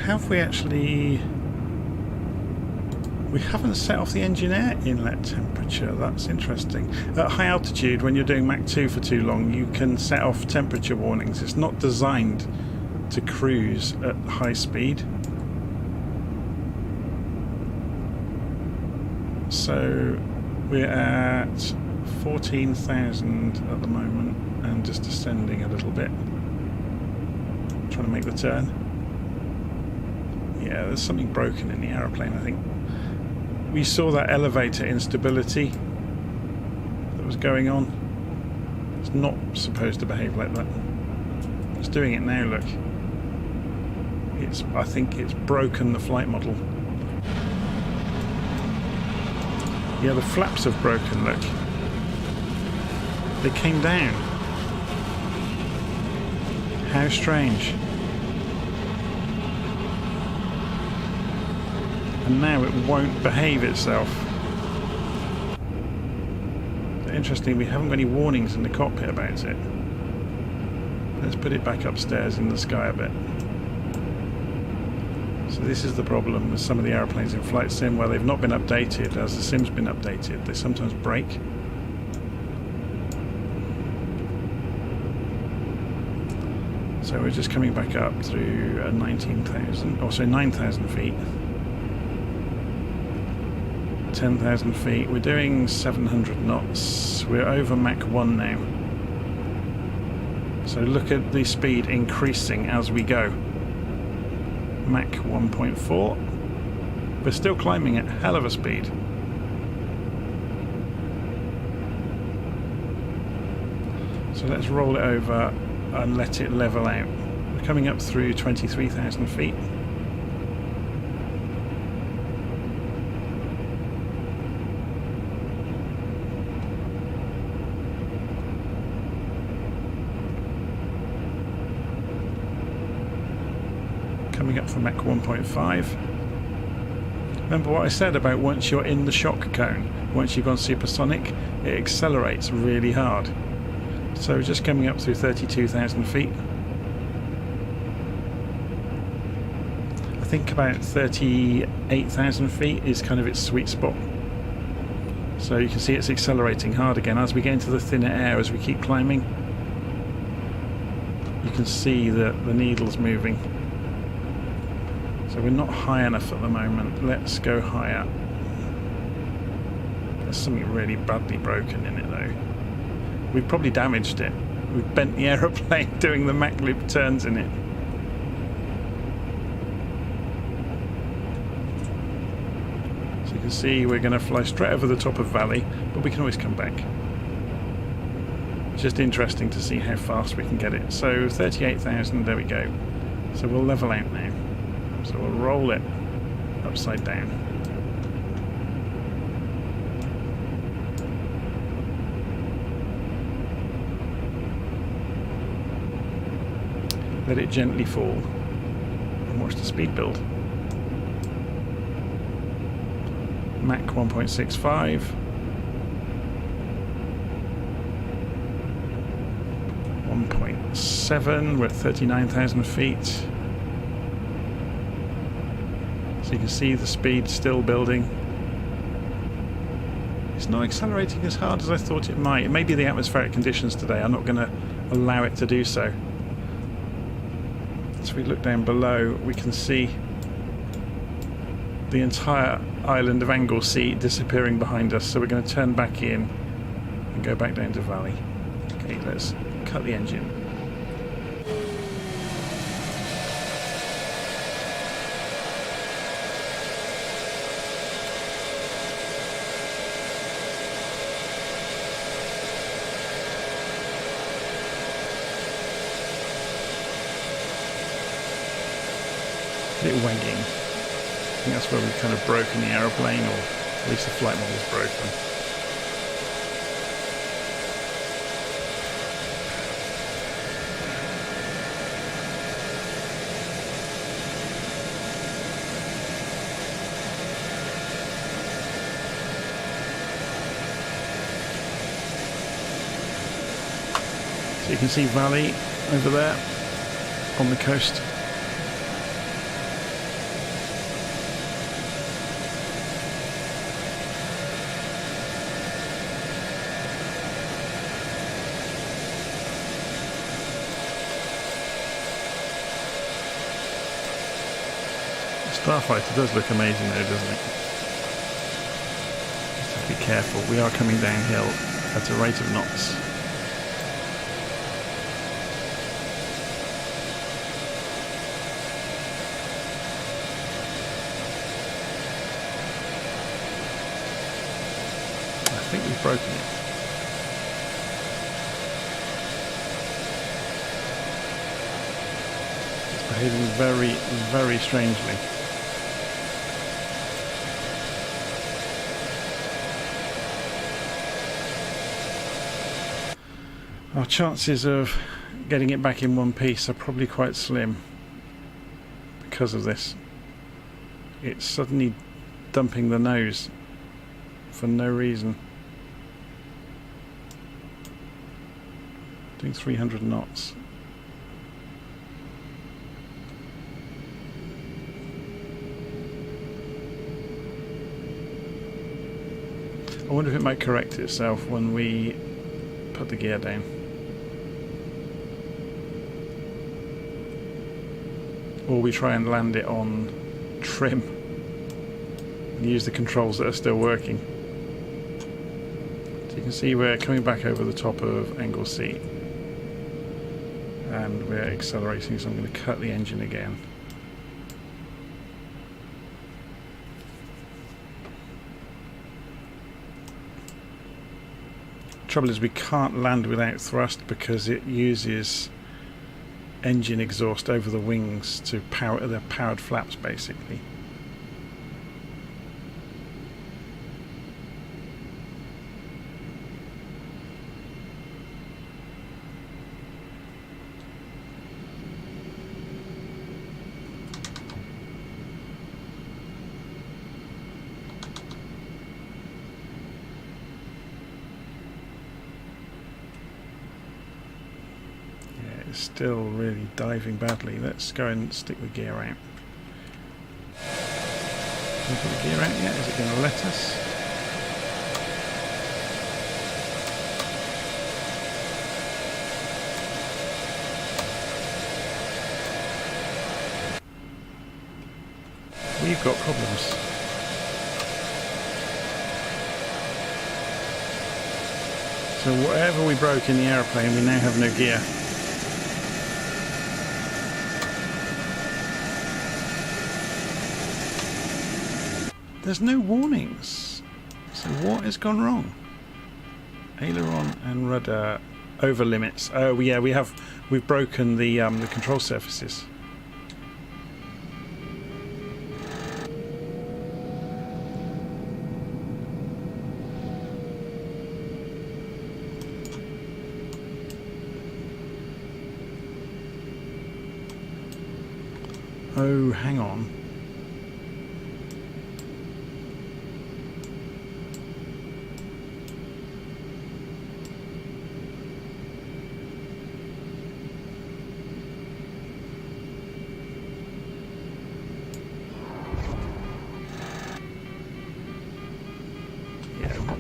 Have we actually... We haven't set off the engine air inlet temperature. That's interesting. At high altitude, when you're doing Mach 2 for too long, you can set off temperature warnings. It's not designed to cruise at high speed. So we're at 14,000 at the moment and just descending a little bit. Trying to make the turn. Yeah, there's something broken in the aeroplane, I think. We saw that elevator instability that was going on. It's not supposed to behave like that. It's doing it now, look. I think it's broken the flight model. Yeah, the flaps have broken, look. They came down. How strange. And now it won't behave itself. Interesting, we haven't got any warnings in the cockpit about it. Let's put it back upstairs in the sky a bit. So this is the problem with some of the aeroplanes in Flight Sim where they've not been updated as the sim's been updated. They sometimes break. So we're just coming back up through 19,000, or so 9,000 feet. 10,000 feet. We're doing 700 knots. We're over Mach 1 now. So look at the speed increasing as we go. Mach 1.4. We're still climbing at a hell of a speed. So let's roll it over and let it level out. We're coming up through 23,000 feet. Coming up from Mach 1.5. Remember what I said about once you're in the shock cone, once you've gone supersonic, it accelerates really hard. So just coming up through 32,000 feet. I think about 38,000 feet is kind of its sweet spot. So you can see it's accelerating hard again as we get into the thinner air, as we keep climbing. You can see that the needle's moving. So we're not high enough at the moment. Let's go higher. There's something really badly broken in it though. We've probably damaged it. We've bent the aeroplane doing the Mach Loop turns in it. So you can see we're going to fly straight over the top of Valley, but we can always come back. It's just interesting to see how fast we can get it. So 38,000, there we go. So we'll level out now. So we'll roll it upside down. Let it gently fall and watch the speed build. Mach 1.65. 1.7. We're at 39,000 feet. So you can see the speed still building. It's not accelerating as hard as I thought it might. It may be the atmospheric conditions today. I'm not going to allow it to do so. So we look down below, we can see the entire island of Anglesey disappearing behind us. So we're going to turn back in and go back down to Valley. Okay, let's cut the engine. Bit wagging. I think that's where we've kind of broken the aeroplane, or at least the flight model's broken. So you can see Valley over there on the coast. Starfighter does look amazing though, doesn't it? careful. We are coming downhill at a rate of knots. I think we've broken it. It's behaving very, very strangely. Our chances of getting it back in one piece are probably quite slim because of this. It's suddenly dumping the nose for no reason. Doing 300 knots. I wonder if it might correct itself when we put the gear down. Or we try and land it on trim and use the controls that are still working. So you can see we're coming back over the top of angle C and we're accelerating, so I'm going to cut the engine again. Trouble is we can't land without thrust because it uses engine exhaust over the wings to power the powered flaps basically. Still really diving badly. Let's go and stick the gear out. Can we put the gear out yet? Is it going to let us? We've got problems. So whatever we broke in the aeroplane, we now have no gear. There's no warnings. So what has gone wrong? Aileron and rudder over limits. Oh yeah, we've broken the control surfaces. Oh, hang on.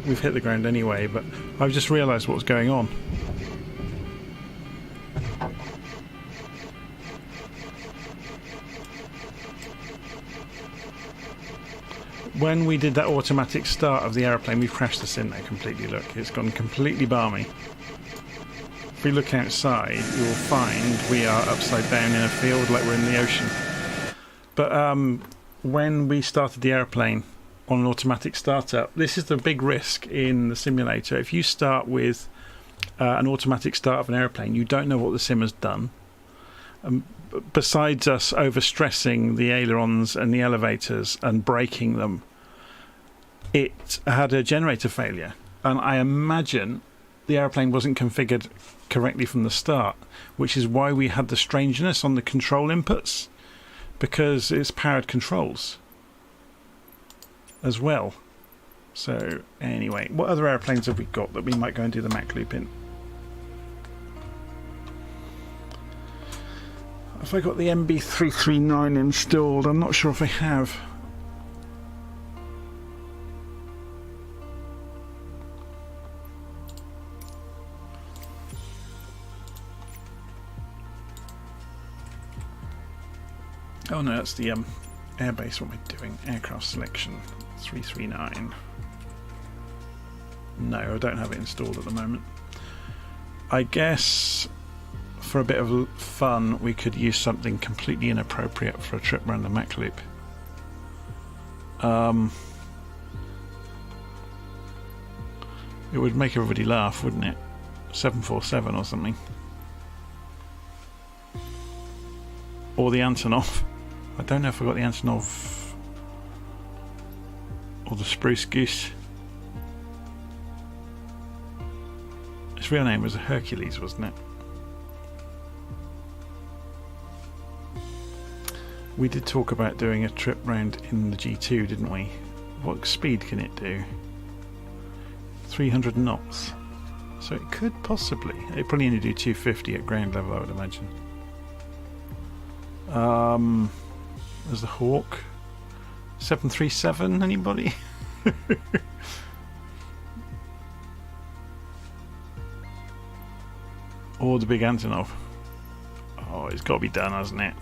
We've hit the ground anyway, but I've just realised what's going on. When we did that automatic start of the aeroplane, we've crashed this in there completely. Look, it's gone completely balmy. If we look outside, you'll find we are upside down in a field like we're in the ocean. But when we started the aeroplane on an automatic startup, this is the big risk in the simulator. If you start with an automatic start of an aeroplane, you don't know what the sim has done. Besides us overstressing the ailerons and the elevators and breaking them, it had a generator failure. And I imagine the aeroplane wasn't configured correctly from the start, which is why we had the strangeness on the control inputs, because it's powered controls as well. So anyway, what other airplanes have we got that we might go and do the Mach Loop in? Have I got the MB339 installed? I'm not sure if I have. Oh no, that's the airbase. What am I doing? Aircraft selection 339. No, I don't have it installed at the moment. I guess for a bit of fun we could use something completely inappropriate for a trip around the Mach Loop. It would make everybody laugh, wouldn't it? 747 or something. Or the Antonov. I don't know if I got the Antonov or the Spruce Goose. Its real name was a Hercules, wasn't it? We did talk about doing a trip round in the G2, didn't we? What speed can it do? 300 knots. So it could possibly. It probably only do 250 at ground level, I would imagine. There's the Hawk. 737, anybody? Or the big Antonov. Oh, it's got to be done, hasn't it?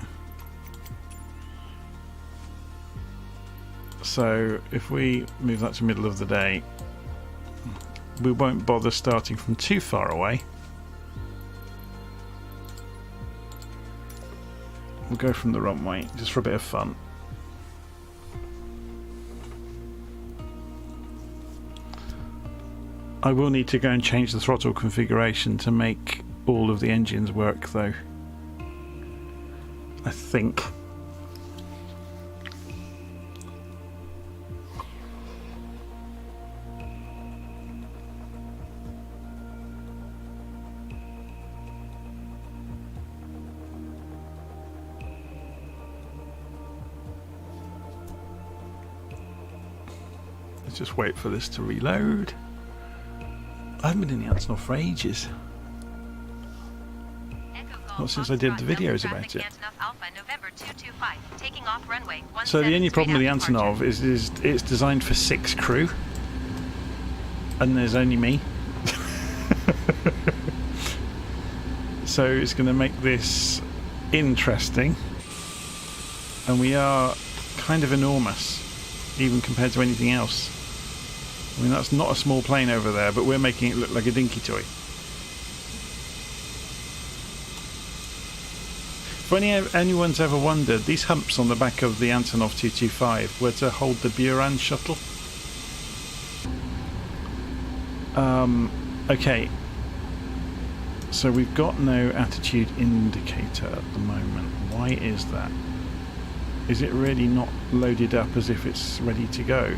So if we move that to middle of the day, we won't bother starting from too far away. We'll go from the runway just for a bit of fun. I will need to go and change the throttle configuration to make all of the engines work though, I think. Let's just wait for this to reload. I haven't been in the Antonov for ages. Not since I did the videos about it. So the only problem with the Antonov is it's designed for 6 crew. And there's only me. So it's going to make this interesting. And we are kind of enormous, even compared to anything else. I mean, that's not a small plane over there, but we're making it look like a dinky toy. If anyone's ever wondered, these humps on the back of the Antonov 225 were to hold the Buran shuttle. Okay, so we've got no attitude indicator at the moment. Why is that? Is it really not loaded up as if it's ready to go?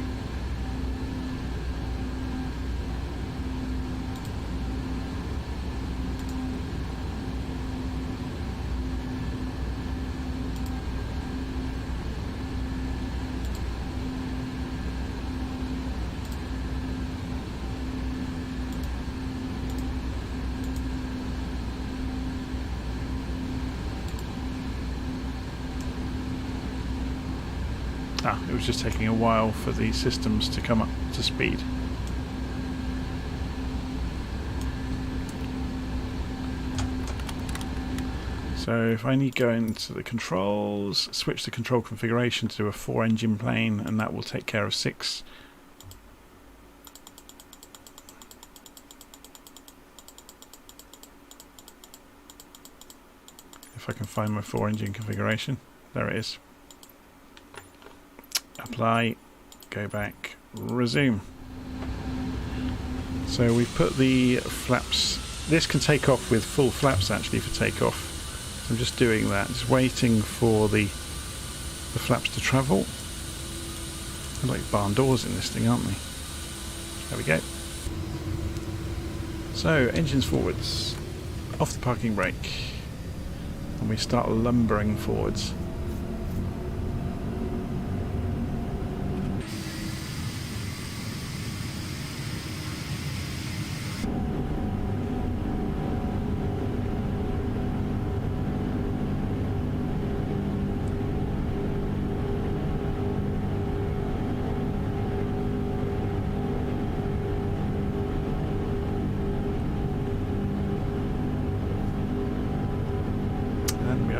It was just taking a while for the systems to come up to speed. So if I need to go into the controls, switch the control configuration to a 4-engine plane, and that will take care of 6. If I can find my 4-engine configuration, there it is. Apply, go back, resume. So we've put the flaps. This can take off with full flaps actually for takeoff. I'm just doing that, just waiting for the flaps to travel. They're like barn doors in this thing, aren't they? There we go. So engines forwards, off the parking brake, and we start lumbering forwards.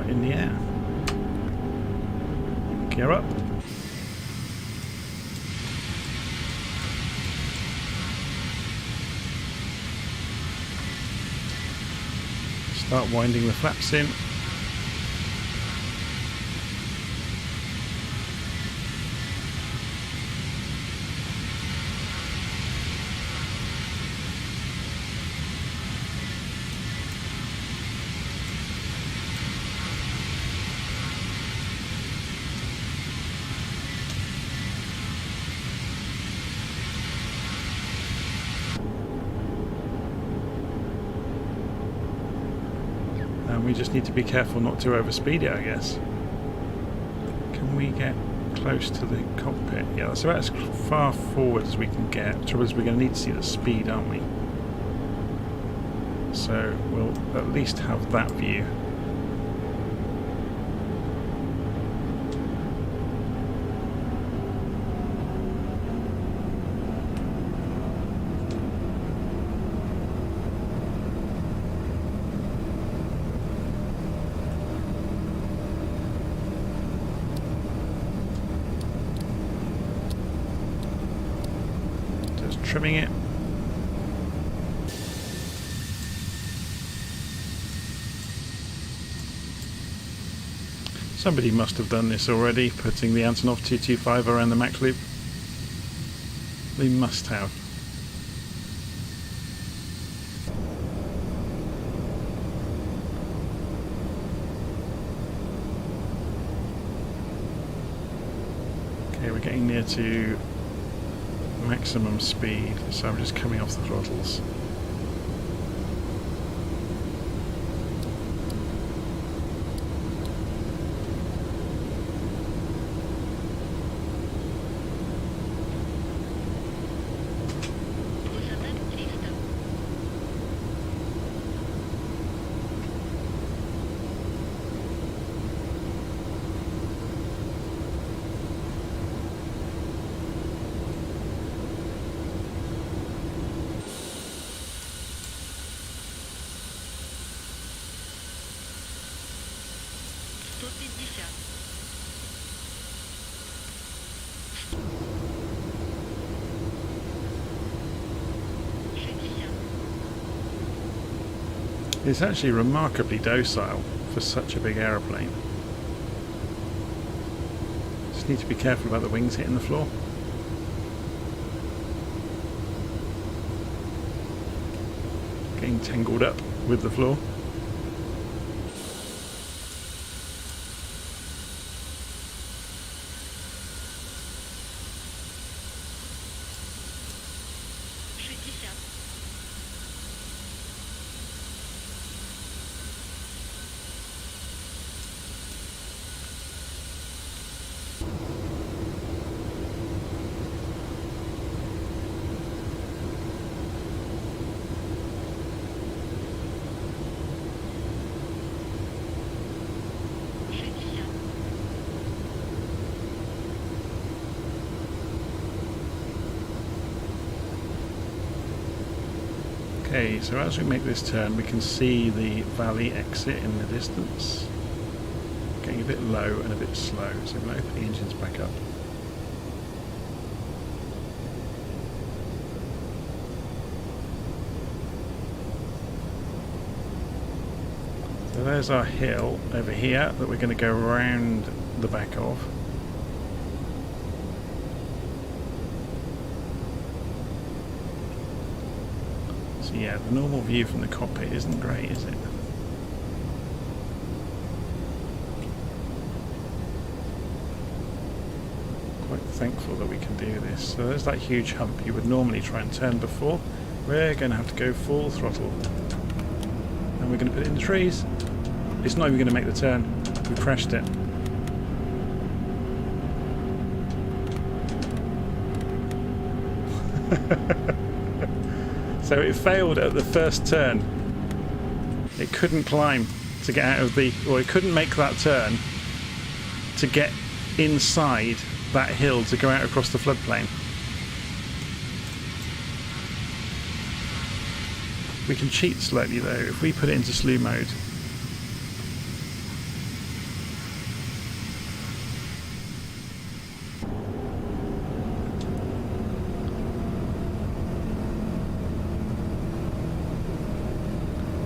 In the air. Gear up. Start winding the flaps in. And we just need to be careful not to overspeed it, I guess. Can we get close to the cockpit? Yeah, that's about as far forward as we can get. The trouble is we're going to need to see the speed, aren't we? So we'll at least have that view. Trimming it. Somebody must have done this already, putting the Antonov 225 around the Mach Loop. They must have. Okay, we're getting near to maximum speed, so I'm just coming off the throttles. It's actually remarkably docile for such a big aeroplane. Just need to be careful about the wings hitting the floor. Getting tangled up with the floor. Okay, so as we make this turn, we can see the valley exit in the distance. Getting a bit low and a bit slow, so I'm going to open the engines back up. So there's our hill over here that we're going to go around the back of. So yeah, the normal view from the cockpit isn't great, is it? Quite thankful that we can do this. So there's that huge hump you would normally try and turn before. We're going to have to go full throttle. And we're going to put it in the trees. It's not even going to make the turn. We crashed it. So it failed at the first turn. It couldn't climb to get out of the... or it couldn't make that turn to get inside that hill to go out across the floodplain. We can cheat slightly though if we put it into slew mode.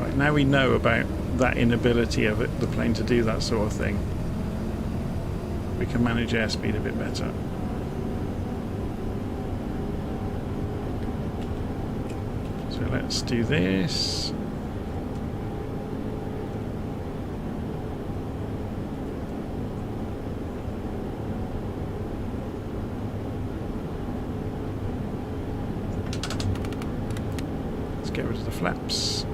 Right, now we know about that inability of the plane to do that sort of thing, we can manage airspeed a bit better. So let's do this. Let's get rid of the flaps.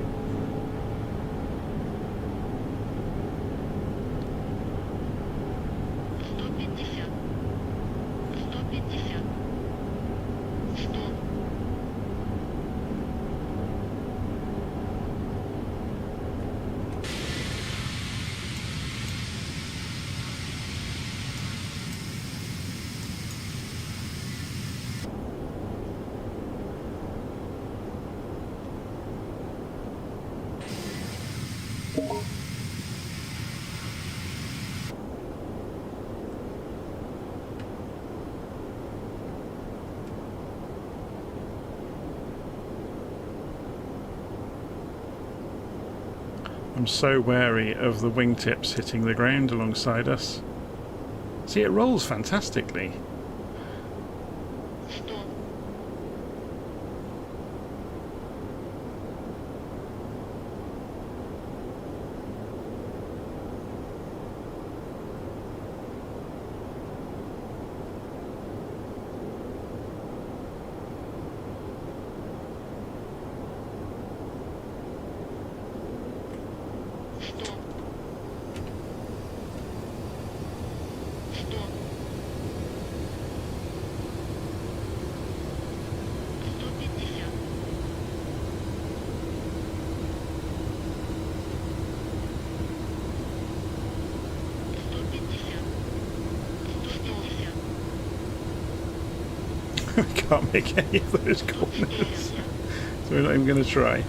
I'm so wary of the wingtips hitting the ground alongside us. See, it rolls fantastically. We can't make any of those corners, so we're not even going to try.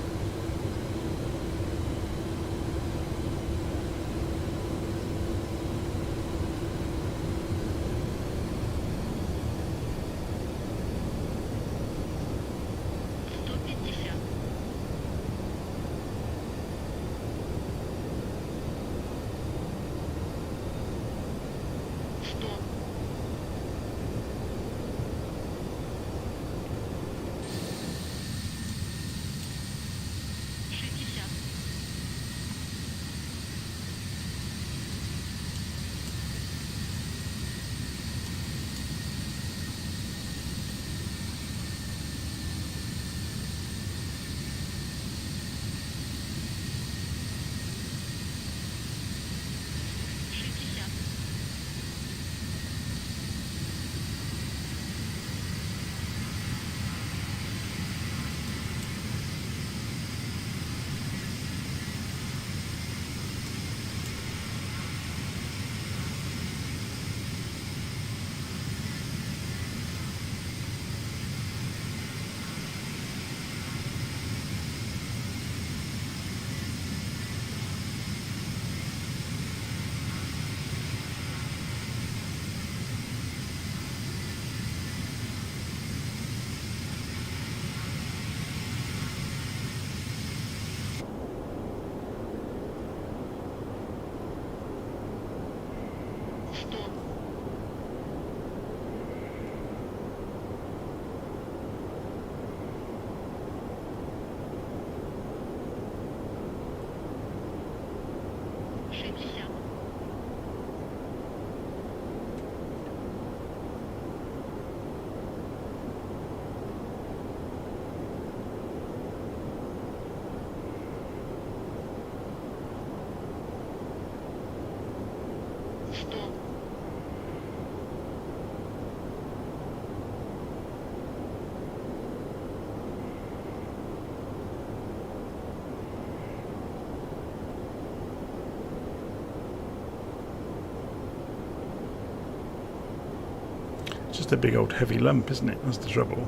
Just a big old heavy lump, isn't it? That's the trouble.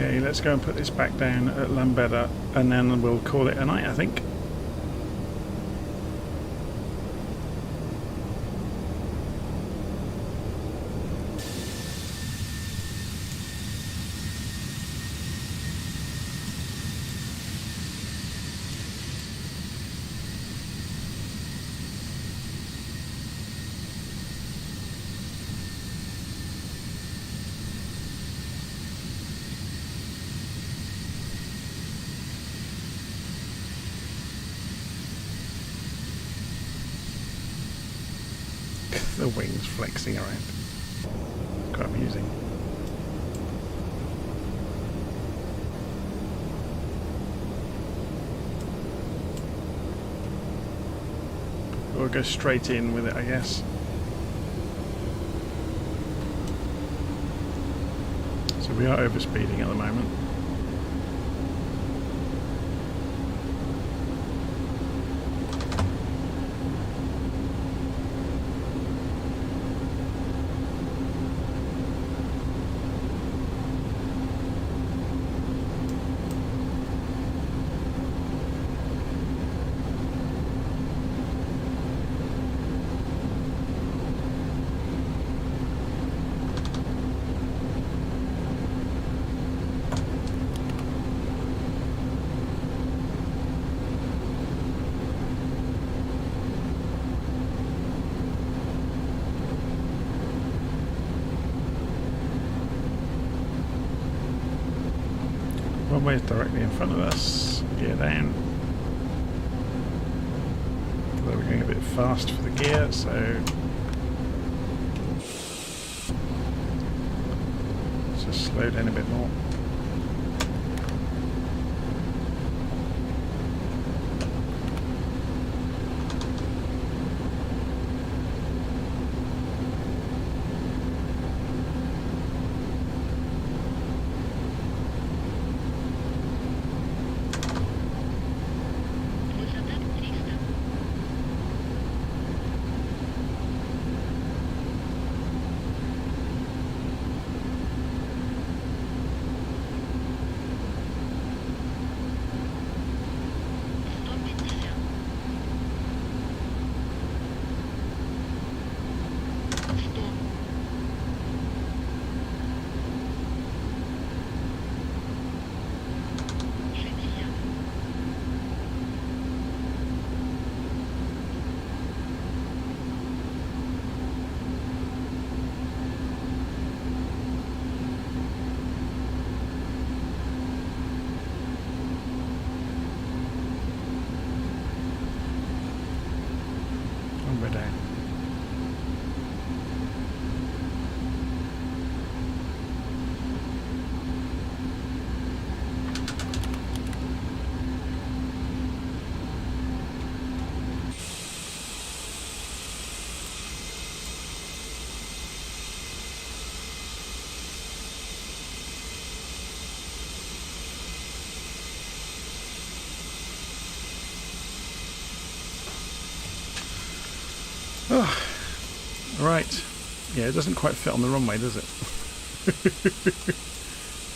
Okay, let's go and put this back down at Lambeda and then we'll call it a night, I think. The wings flexing around. It's quite amusing. We'll go straight in with it, I guess. So we are overspeeding at the moment. Runway is directly in front of us. Gear down. Although we're going a bit fast for the gear, so let's just slow down a bit more. We're down. Oh, right. Yeah, it doesn't quite fit on the runway, does it?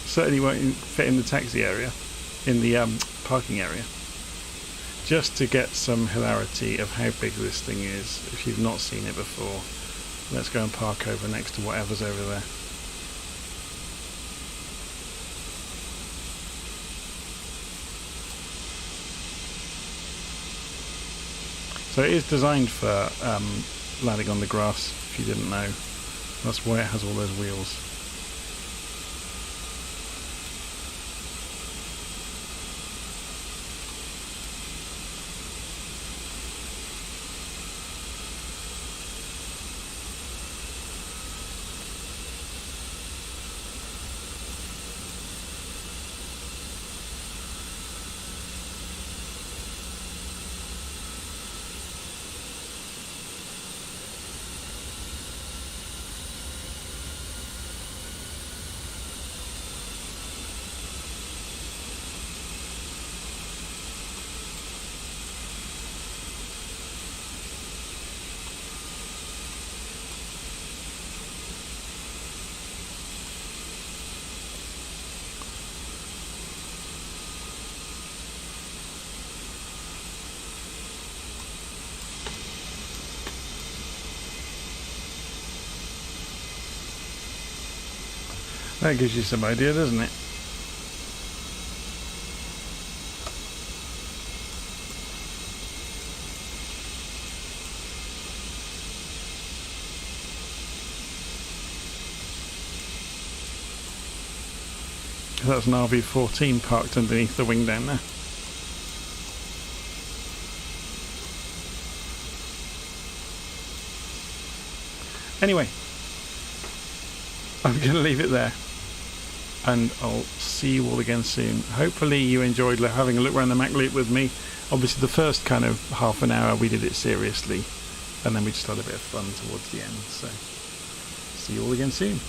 Certainly won't fit in the taxi area, in the parking area. Just to get some hilarity of how big this thing is, if you've not seen it before, let's go and park over next to whatever's over there. So it is designed for landing on the grass, if you didn't know. That's why it has all those wheels. That gives you some idea, doesn't it? That's an RV14 parked underneath the wing down there. Anyway, I'm going to leave it there, and I'll see you all again soon. Hopefully you enjoyed having a look around the Mach Loop with me. Obviously the first kind of half an hour we did it seriously, and then we just had a bit of fun towards the end. So see you all again soon.